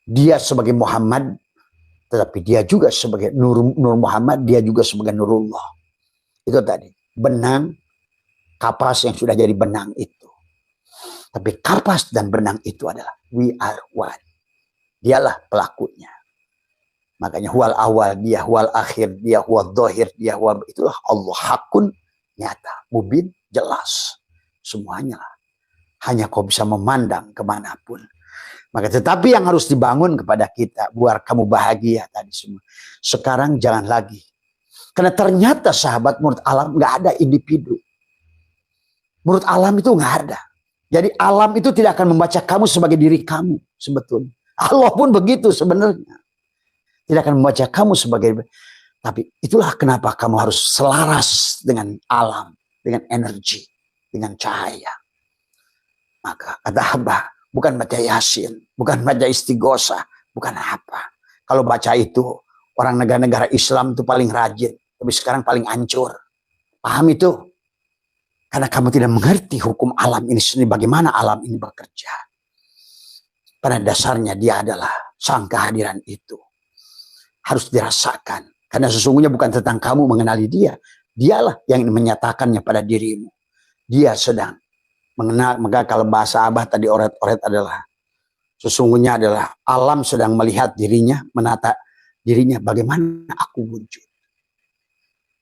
dia sebagai Muhammad, tetapi dia juga sebagai Nur Muhammad, dia juga sebagai Nurullah. Itu tadi, benang, kapas yang sudah jadi benang itu. Tapi kapas dan benang itu adalah we are one. Dialah pelakunya. Makanya huwal awal, dia huwal akhir, dia huwal dohir, dia huwal, itulah Allah hakun, nyata, mubin, jelas. Semuanya lah. Hanya kau bisa memandang kemanapun. Maka tetapi yang harus dibangun kepada kita, biar kamu bahagia tadi semua. Sekarang jangan lagi. Karena ternyata sahabat, menurut alam nggak ada individu. Menurut alam itu nggak ada. Jadi alam itu tidak akan membaca kamu sebagai diri kamu sebetulnya. Allah pun begitu sebenarnya. Tidak akan membaca kamu sebagai. Tapi itulah kenapa kamu harus selaras dengan alam, dengan energi, dengan cahaya. Maka kata Abah, bukan baca Yasin, bukan baca Istighosah, bukan apa. Kalau baca itu, orang negara-negara Islam itu paling rajin. Tapi sekarang paling hancur. Paham itu? Karena kamu tidak mengerti hukum alam ini sendiri, bagaimana alam ini bekerja. Pada dasarnya dia adalah sang kehadiran itu. Harus dirasakan. Karena sesungguhnya bukan tentang kamu mengenali dia. Dialah yang menyatakannya pada dirimu. dia sedang mengenal. Maka kalau bahasa Abah tadi oret-oret adalah sesungguhnya adalah alam sedang melihat dirinya, menata dirinya bagaimana aku wujud.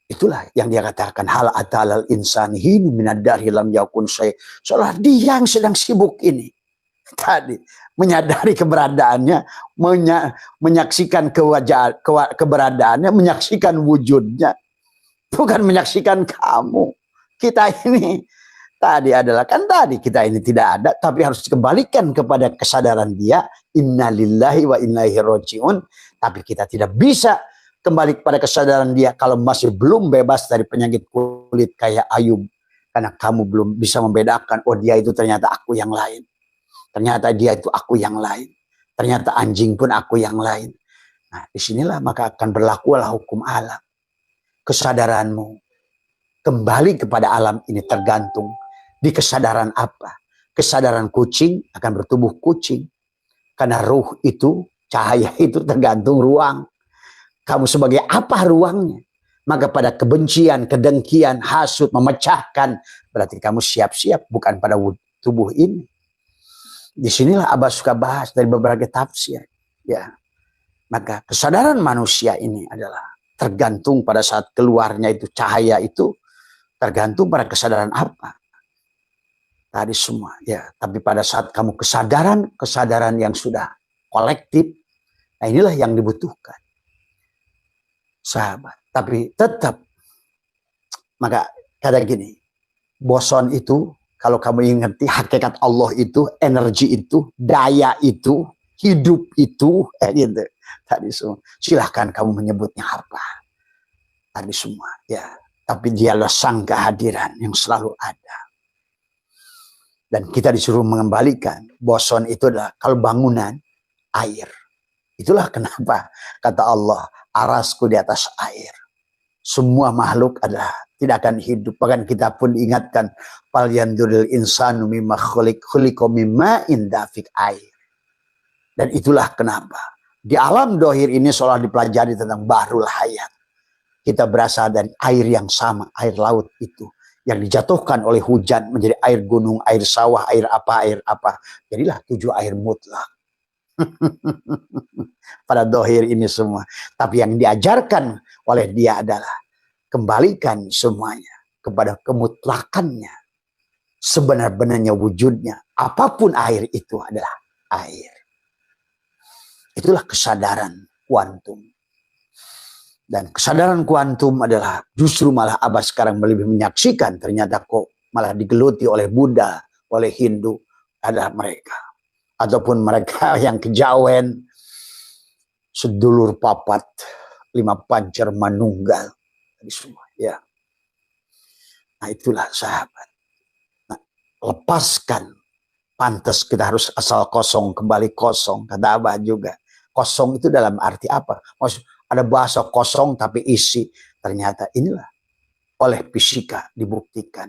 Itulah yang dia katakan hal atalal insani hinu minadari lam yakun syai. Seolah dia yang sedang sibuk ini tadi menyadari keberadaannya, menyaksikan keberadaannya, menyaksikan wujudnya, bukan menyaksikan kamu. Kita ini tadi adalah kan tadi kita ini tidak ada, tapi harus dikembalikan kepada kesadaran dia. Innalillahi wa inna ilaihi rajiun. Tapi kita tidak bisa kembali kepada kesadaran dia kalau masih belum bebas dari penyakit kulit kayak Ayub. Karena kamu belum bisa membedakan, oh dia itu ternyata aku yang lain. Ternyata dia itu aku yang lain. Ternyata anjing pun aku yang lain. Nah disinilah maka akan berlakulah hukum alam. Kesadaranmu kembali kepada alam ini tergantung di kesadaran apa. Kesadaran kucing akan bertubuh kucing. Karena ruh itu, cahaya itu tergantung ruang. Kamu sebagai apa ruangnya? Maka pada kebencian, kedengkian, hasut, memecahkan, berarti kamu siap-siap bukan pada tubuh ini. Disinilah Abah suka bahas dari beberapa tafsir. Ya, maka kesadaran manusia ini adalah tergantung pada saat keluarnya itu cahaya itu tergantung pada kesadaran apa. Tadi semua, ya. Tapi pada saat kamu kesadaran yang sudah kolektif, nah inilah yang dibutuhkan. Sahabat, tapi tetap maka kata gini, boson itu kalau kamu ingat hakikat Allah itu, energi itu, daya itu, hidup itu, gitu. Tadi semua. Silahkan kamu menyebutnya apa. Tadi semua, ya. Tapi dialah sang kehadiran yang selalu ada. Dan kita disuruh mengembalikan boson itu adalah kalau bangunan air. Itulah kenapa kata Allah, arasku di atas air. Semua makhluk adalah tidak akan hidup. Bahkan kita pun diingatkan, fal yanduril insanu mimma khuliqa mimma'in dafiq air. Dan itulah kenapa di alam dohir ini seolah dipelajari tentang bahrul hayat. Kita berasal dari air yang sama, air laut itu yang dijatuhkan oleh hujan menjadi air gunung, air sawah, air apa. Jadilah 7 air mutlak. Pada dohir ini semua. Tapi yang diajarkan oleh dia adalah kembalikan semuanya kepada kemutlakannya. Sebenar-benarnya wujudnya. Apapun air itu adalah air. Itulah kesadaran kuantum. Dan kesadaran kuantum adalah justru malah Abah sekarang lebih menyaksikan ternyata kok malah digeluti oleh Buddha, oleh Hindu adalah mereka. Ataupun mereka yang kejawen, sedulur papat, 5 pancer manunggal. Semua, ya. Nah itulah sahabat. Nah, lepaskan. Pantas kita harus asal kosong, kembali kosong. Kata Abah juga. Kosong itu dalam arti apa? Maksud, ada bahasa kosong tapi isi. Ternyata inilah oleh fisika dibuktikan.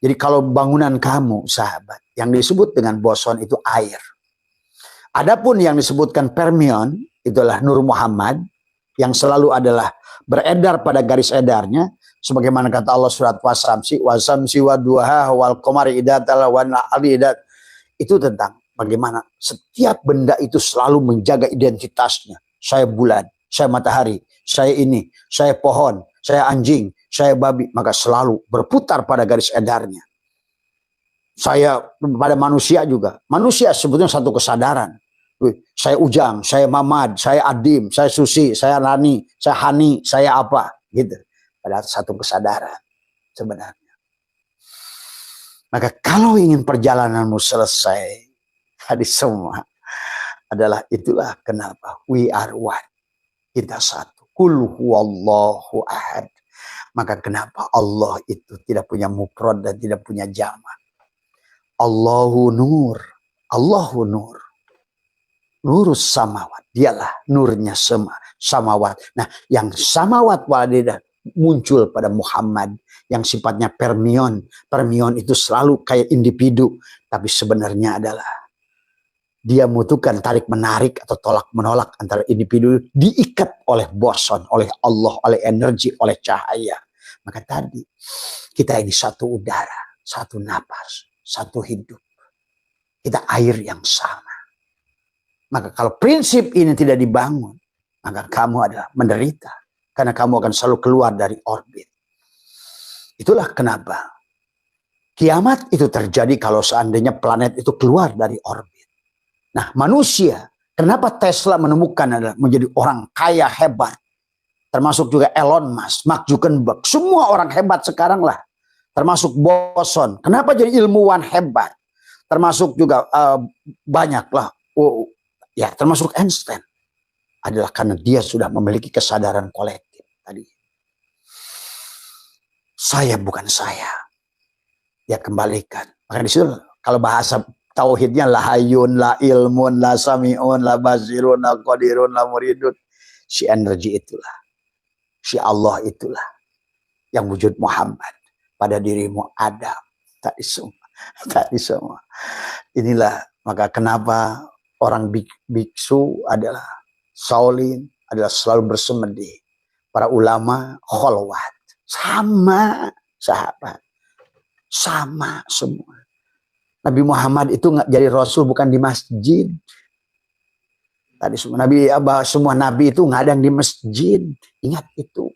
Jadi kalau bangunan kamu, sahabat, yang disebut dengan boson itu air. Adapun yang disebutkan permion, itulah Nur Muhammad, yang selalu adalah beredar pada garis edarnya, sebagaimana kata Allah surat wasamsi wa duha wal qamari idatala wa na'ali idat. Itu tentang bagaimana setiap benda itu selalu menjaga identitasnya. Saya bulan, saya matahari, saya ini, saya pohon, saya anjing, saya babi. Maka selalu berputar pada garis edarnya. Saya pada manusia juga. Manusia sebetulnya satu kesadaran. Saya Ujang, saya Mamad, saya Adim, saya Susi, saya Rani, saya Hani, saya apa, gitu. Pada satu kesadaran sebenarnya. Maka kalau ingin perjalananmu selesai, tadi semua adalah itulah kenapa we are one. Kita satu. Qul huwallahu ahad. Maka kenapa Allah itu tidak punya mufrad dan tidak punya jamak. Allahu nur. Allahu nur. Nurus samawat. Dialah nurnya samawat. Nah, yang samawat walidah muncul pada Muhammad. Yang sifatnya permion. Permion itu selalu kayak individu. Tapi sebenarnya adalah dia membutuhkan tarik menarik atau tolak menolak antara individu. Diikat oleh boson, oleh Allah, oleh energi, oleh cahaya. Maka tadi kita ini satu udara. satu napas, satu hidup. Kita air yang sama. Maka kalau prinsip ini tidak dibangun, maka kamu adalah menderita. Karena kamu akan selalu keluar dari orbit. Itulah kenapa kiamat itu terjadi kalau seandainya planet itu keluar dari orbit. Nah, manusia, kenapa Tesla menemukan adalah menjadi orang kaya hebat. Termasuk juga Elon Musk, Mark Zuckerberg. Semua orang hebat sekarang lah. Termasuk Boson. Kenapa jadi ilmuwan hebat? Termasuk juga banyak lah. Ya, termasuk Einstein. Adalah karena dia sudah memiliki kesadaran kolektif tadi. Saya bukan saya. Ya kembalikan. Maka di situ kalau bahasa tauhidnya la hayyun, la ilmun, la sami'un, la basirun, la qadirun, la muridun. Si energi itulah. Si Allah itulah. Yang wujud Muhammad. Pada dirimu Adam. Tadi semua. Tadi semua. Inilah maka kenapa orang biksu adalah Shaolin, adalah selalu bersemedi. Para ulama kholwat. Sama sahabat. Sama semua. Nabi Muhammad itu jadi Rasul bukan di masjid. Tadi semua semua Nabi itu ngadang di masjid. Ingat itu.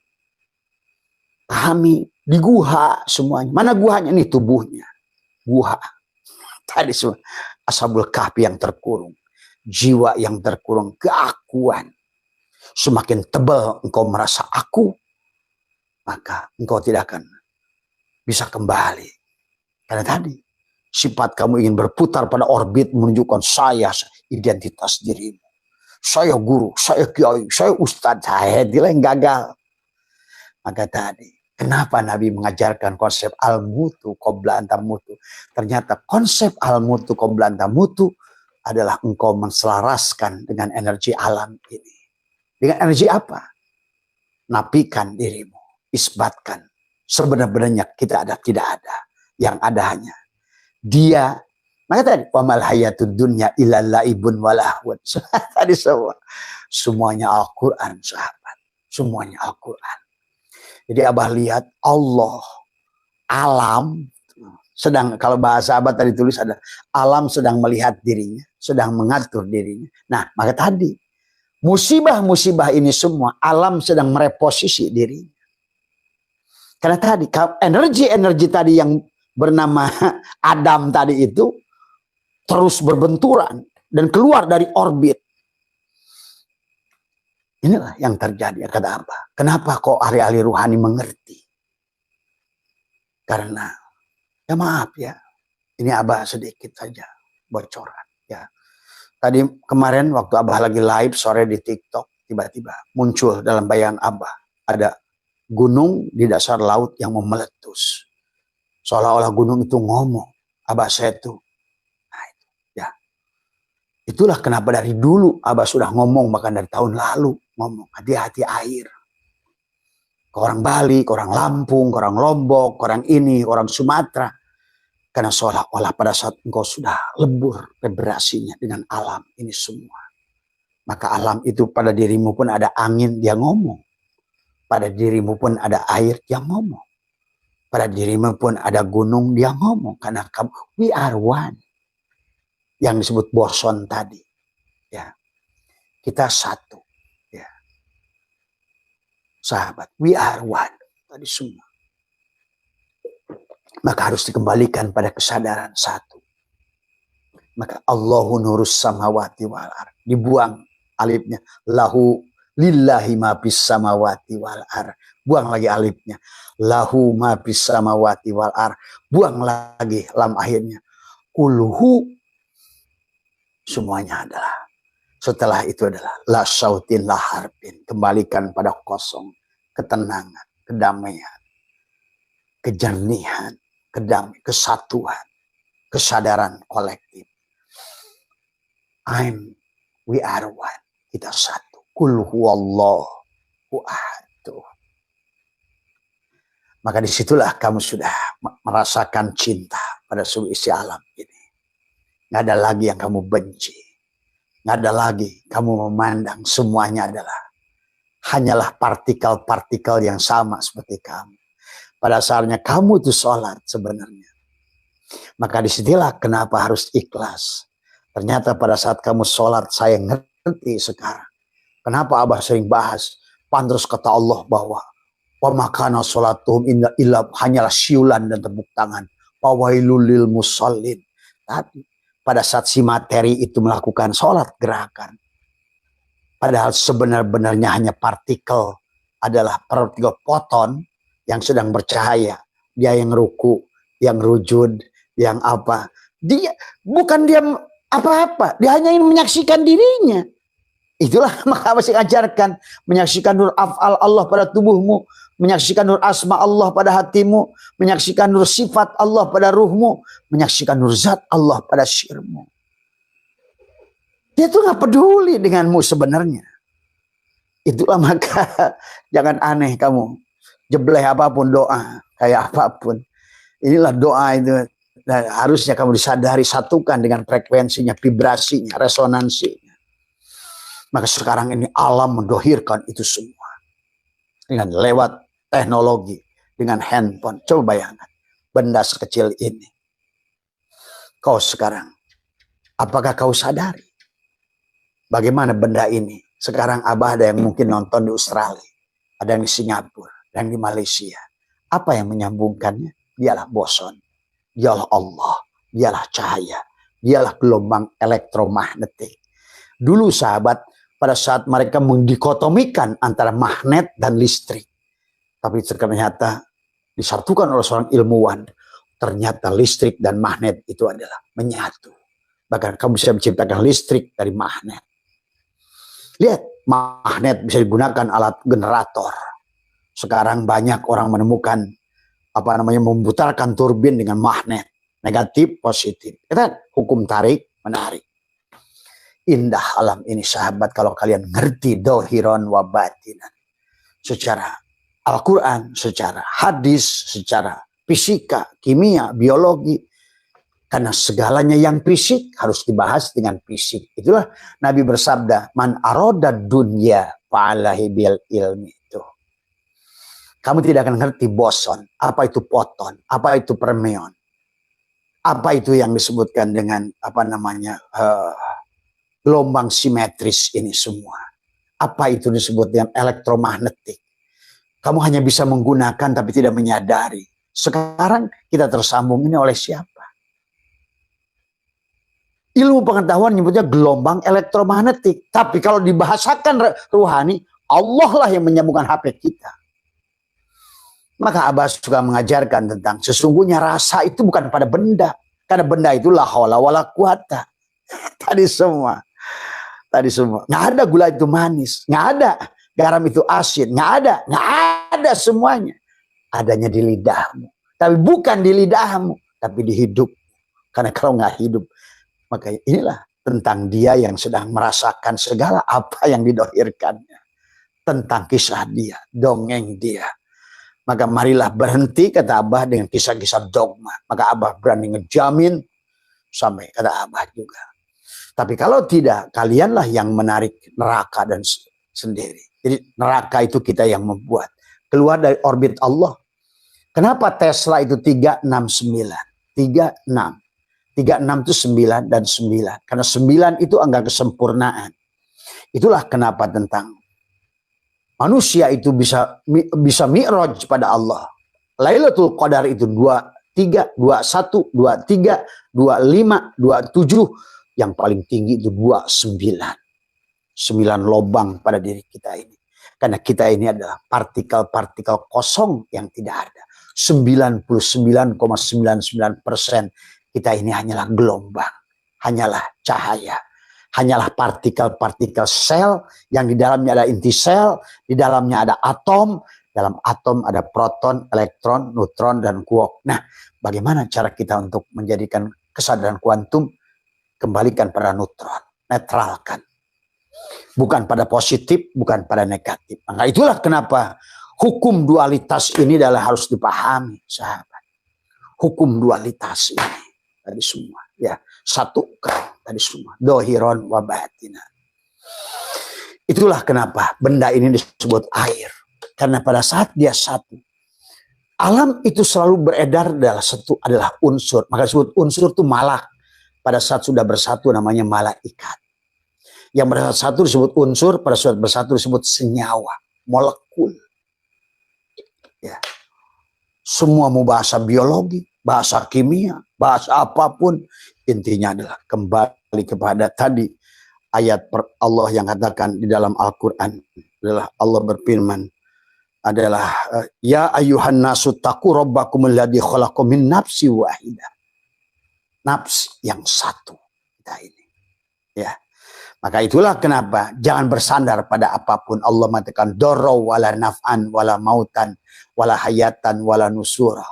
Pahami. Di guha semuanya. Mana guhanya? Ini tubuhnya. Guha. Tadi semua. Ashabul Kahfi yang terkurung. Jiwa yang terkurung. Keakuan. Semakin tebal engkau merasa aku. Maka engkau tidak akan bisa kembali. Karena tadi. Sifat kamu ingin berputar pada orbit menunjukkan saya identitas dirimu. Saya guru, saya kiai, saya ustadz, saya yang gagal. Maka tadi, kenapa Nabi mengajarkan konsep al-mutu qabla an tamutu? Ternyata konsep al-mutu qabla an tamutu adalah engkau menselaraskan dengan energi alam ini. Dengan energi apa? Napikan dirimu, isbatkan. Sebenar-benarnya kita ada, tidak ada. Yang ada hanya dia. Maka tadi wamal hayatud dunya illa laibun walahun. Tadi semua. Semuanya Al-Quran, sahabat. Semuanya Al-Quran. Jadi Abah lihat Allah, alam sedang, kalau bahasa Abah tadi tulis ada alam sedang melihat dirinya, sedang mengatur dirinya. Nah, maka tadi musibah-musibah ini semua alam sedang mereposisi dirinya. Karena tadi energi-energi tadi yang bernama Adam tadi itu terus berbenturan dan keluar dari orbit. Inilah yang terjadi. Kata apa? Kenapa kok ahli-ahli ruhani mengerti? Karena ya maaf ya, ini Abah sedikit saja bocoran. Ya, tadi kemarin waktu Abah lagi live sore di TikTok, tiba-tiba muncul dalam bayangan Abah ada gunung di dasar laut yang meletus. Seolah-olah gunung itu ngomong, Abah Setu. Nah, itu, ya. Itulah kenapa dari dulu Abah sudah ngomong, bahkan dari tahun lalu ngomong, hati-hati air. Ke orang Bali, ke orang Lampung, ke orang Lombok, ke orang ini, ke orang Sumatera. Karena seolah-olah pada saat engkau sudah lebur vibrasinya dengan alam ini semua. Maka alam itu pada dirimu pun ada angin, dia ngomong. Pada dirimu pun ada air, dia ngomong. Pada dirimu pun ada gunung, dia ngomong. Karena kamu, we are one. Yang disebut boson tadi. Ya. Kita satu. Ya. Sahabat, we are one. Tadi semua. Maka harus dikembalikan pada kesadaran satu. Maka Allahu nurus samawati wal ar. Dibuang alifnya. Lahu lillahi ma bis samawati wal ar. Buang lagi alifnya. Lahu ma bis samawati wal ar. Buang lagi lam akhirnya. Kulhu. Semuanya adalah. Setelah itu adalah la sautin la harpin. Kembalikan pada kosong. Ketenangan. Kedamaian. Kejernihan. Kedamaian. Kesatuan. Kesadaran kolektif. We are one. Kita satu. Kul huwallahu ahad. Maka disitulah kamu sudah merasakan cinta pada seluruh isi alam ini. Nggak ada lagi yang kamu benci. Nggak ada lagi kamu memandang semuanya hanyalah partikel-partikel yang sama seperti kamu. Pada saatnya kamu itu sholat sebenarnya. Maka disinilah kenapa harus ikhlas. Ternyata pada saat kamu sholat, saya ngerti sekarang. Kenapa Abah sering bahas, pantas kata Allah bahwa wa makana sholatuhum illa hanyalah siulan dan tepuk tangan. Fawailul lil musallin. Tapi pada saat si materi itu melakukan sholat gerakan, padahal sebenar-benarnya hanya partikel, adalah partikel foton yang sedang bercahaya. Dia yang ruku, yang rujud, yang apa. Dia bukan dia apa-apa, dia hanya ingin menyaksikan dirinya. Itulah maka masih ajarkan menyaksikan nur af'al Allah pada tubuhmu, menyaksikan nur asma Allah pada hatimu, menyaksikan nur sifat Allah pada ruhmu, menyaksikan nur zat Allah pada syirmu. Dia tuh nggak peduli denganmu sebenarnya. Itulah maka jangan aneh kamu, jebleh apapun doa, kayak apapun. Inilah doa itu. Dan harusnya kamu disadari, satukan dengan frekuensinya, vibrasinya, resonansinya. Maka sekarang ini alam mendohirkan itu semua. Dengan lewat teknologi, dengan handphone. Coba bayangkan, benda sekecil ini. Kau sekarang, apakah kau sadari? Bagaimana benda ini? Sekarang Abah ada yang mungkin nonton di Australia. Ada yang di Singapura, dan di Malaysia. Apa yang menyambungkannya? Dialah boson. Dialah Allah, dialah cahaya, dialah gelombang elektromagnetik. Dulu sahabat, pada saat mereka mendikotomikan antara magnet dan listrik. Tapi ternyata disatukan oleh seorang ilmuwan. Ternyata listrik dan magnet itu adalah menyatu. Bahkan kamu bisa menciptakan listrik dari magnet. Lihat, magnet bisa digunakan alat generator. Sekarang banyak orang menemukan memutarkan turbin dengan magnet, negatif positif. Kita hukum tarik menarik. Indah alam ini sahabat kalau kalian ngerti dohiron wa batinan. Secara Al-Quran, secara hadis, secara fisika, kimia, biologi. Karena segalanya yang fisik harus dibahas dengan fisik. Itulah Nabi bersabda, man aroda dunya fa'alahi bil ilmi. Kamu tidak akan ngerti boson, apa itu foton, apa itu fermion, apa itu yang disebutkan dengan gelombang simetris ini semua. Apa itu disebut dengan elektromagnetik. Kamu hanya bisa menggunakan tapi tidak menyadari. Sekarang kita tersambung ini oleh siapa? Ilmu pengetahuan menyebutnya gelombang elektromagnetik. Tapi kalau dibahasakan ruhani, Allah lah yang menyambungkan HP kita. Maka Abah suka mengajarkan tentang sesungguhnya rasa itu bukan pada benda. Karena benda itu la haula wala quwata. Tadi semua. Nggak ada gula itu manis. Nggak ada garam itu asin. Nggak ada semuanya. Adanya di lidahmu. Tapi bukan di lidahmu. Tapi di hidup. Karena kalau nggak hidup. Maka inilah tentang dia yang sedang merasakan segala apa yang didohirkannya. Tentang kisah dia. Dongeng dia. Maka marilah berhenti, kata Abah, dengan kisah-kisah dogma. Maka Abah berani ngejamin sampai kata Abah juga. Tapi kalau tidak, kalianlah yang menarik neraka dan sendiri. Jadi neraka itu kita yang membuat. Keluar dari orbit Allah. Kenapa Tesla itu 369? 36. 36 itu 9 dan 9. Karena 9 itu angka kesempurnaan. Itulah kenapa tentang manusia itu bisa mi'raj pada Allah. Lailatul Qadar itu 23, 21, 23, 25, 27. Yang paling tinggi itu 29. 9 lobang pada diri kita ini. Karena kita ini adalah partikel-partikel kosong yang tidak ada. 99,99% kita ini hanyalah gelombang. Hanyalah cahaya. Hanyalah partikel-partikel sel yang di dalamnya ada inti sel, di dalamnya ada atom, dalam atom ada proton, elektron, neutron, dan quark. Nah, bagaimana cara kita untuk menjadikan kesadaran kuantum? Kembalikan pada neutron, netralkan. Bukan pada positif, bukan pada negatif. Maka itulah kenapa hukum dualitas ini adalah harus dipahami, sahabat. Hukum dualitas ini tadi semua, ya, satukan tadi semua, dohiron wa batina. Itulah kenapa benda ini disebut air, karena pada saat dia satu, Alam itu selalu beredar adalah unsur. Maka disebut unsur itu malak. Pada saat sudah bersatu namanya malaikat. Yang bersatu disebut unsur, pada saat bersatu disebut senyawa, molekul. Ya. Semua mau bahasa biologi, bahasa kimia, bahasa apapun, intinya adalah kembali kepada tadi ayat Allah yang katakan di dalam Al-Quran. Adalah Allah berfirman, adalah ya ayyuhan nasu taqu rabbakum alladzi khalaqakum min nafsi wahidah. Nafs yang satu. Kita ini. Ya. Maka itulah kenapa jangan bersandar pada apapun. Allah mengatakan dorau wala naf'an wala mautan wala hayatan wala nusura.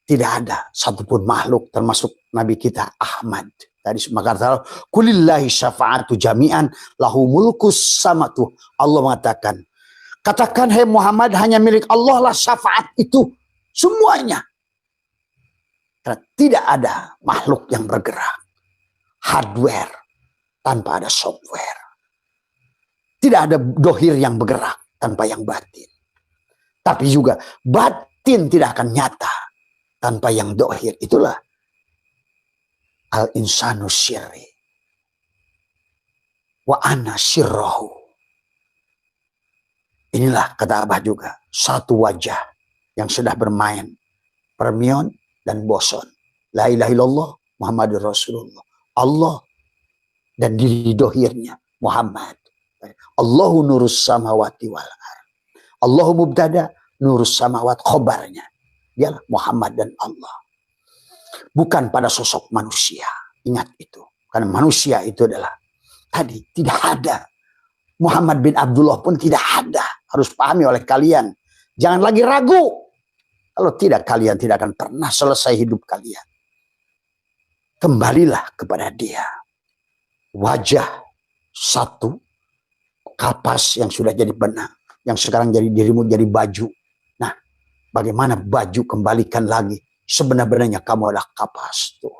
Tidak ada satupun makhluk termasuk Nabi kita Ahmad. Tadi maka kulillahi syafa'atu jami'an lahu mulkus samatu. Allah mengatakan, katakan hai Muhammad, hanya milik Allah lah syafaat itu semuanya. Karena tidak ada makhluk yang bergerak. Hardware tanpa ada software. Tidak ada dohir yang bergerak tanpa yang batin. Tapi juga batin tidak akan nyata tanpa yang dohir. Itulah al-insanu syirri. Wa ana syirrahu. Inilah kata Abah juga. Satu wajah yang sudah bermain. Permion dan boson. La ilaha illallah Muhammadur Rasulullah. Allah dan diri dohirnya Muhammad. Allahu nurus samawati wal ar. Allahu mubtada nurus samawat khobarnya. Dialah Muhammad dan Allah. Bukan pada sosok manusia. Ingat itu. Karena manusia itu adalah tadi tidak ada. Muhammad bin Abdullah pun tidak ada. Harus pahami oleh kalian. Jangan lagi ragu. Kalau tidak, kalian tidak akan pernah selesai hidup kalian. Kembalilah kepada dia. Wajah satu, kapas yang sudah jadi benang, yang sekarang jadi dirimu jadi baju. Nah, bagaimana baju kembalikan lagi? Sebenarnya kamu adalah kapas tuh.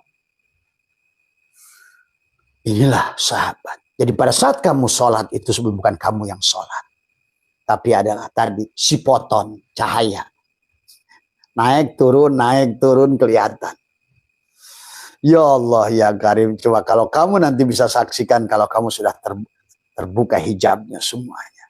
Inilah sahabat. Jadi pada saat kamu sholat itu sebenarnya bukan kamu yang sholat, tapi adalah tadi si foton cahaya. Naik turun kelihatan. Ya Allah ya Karim, coba kalau kamu nanti bisa saksikan kalau kamu sudah terbuka hijabnya semuanya.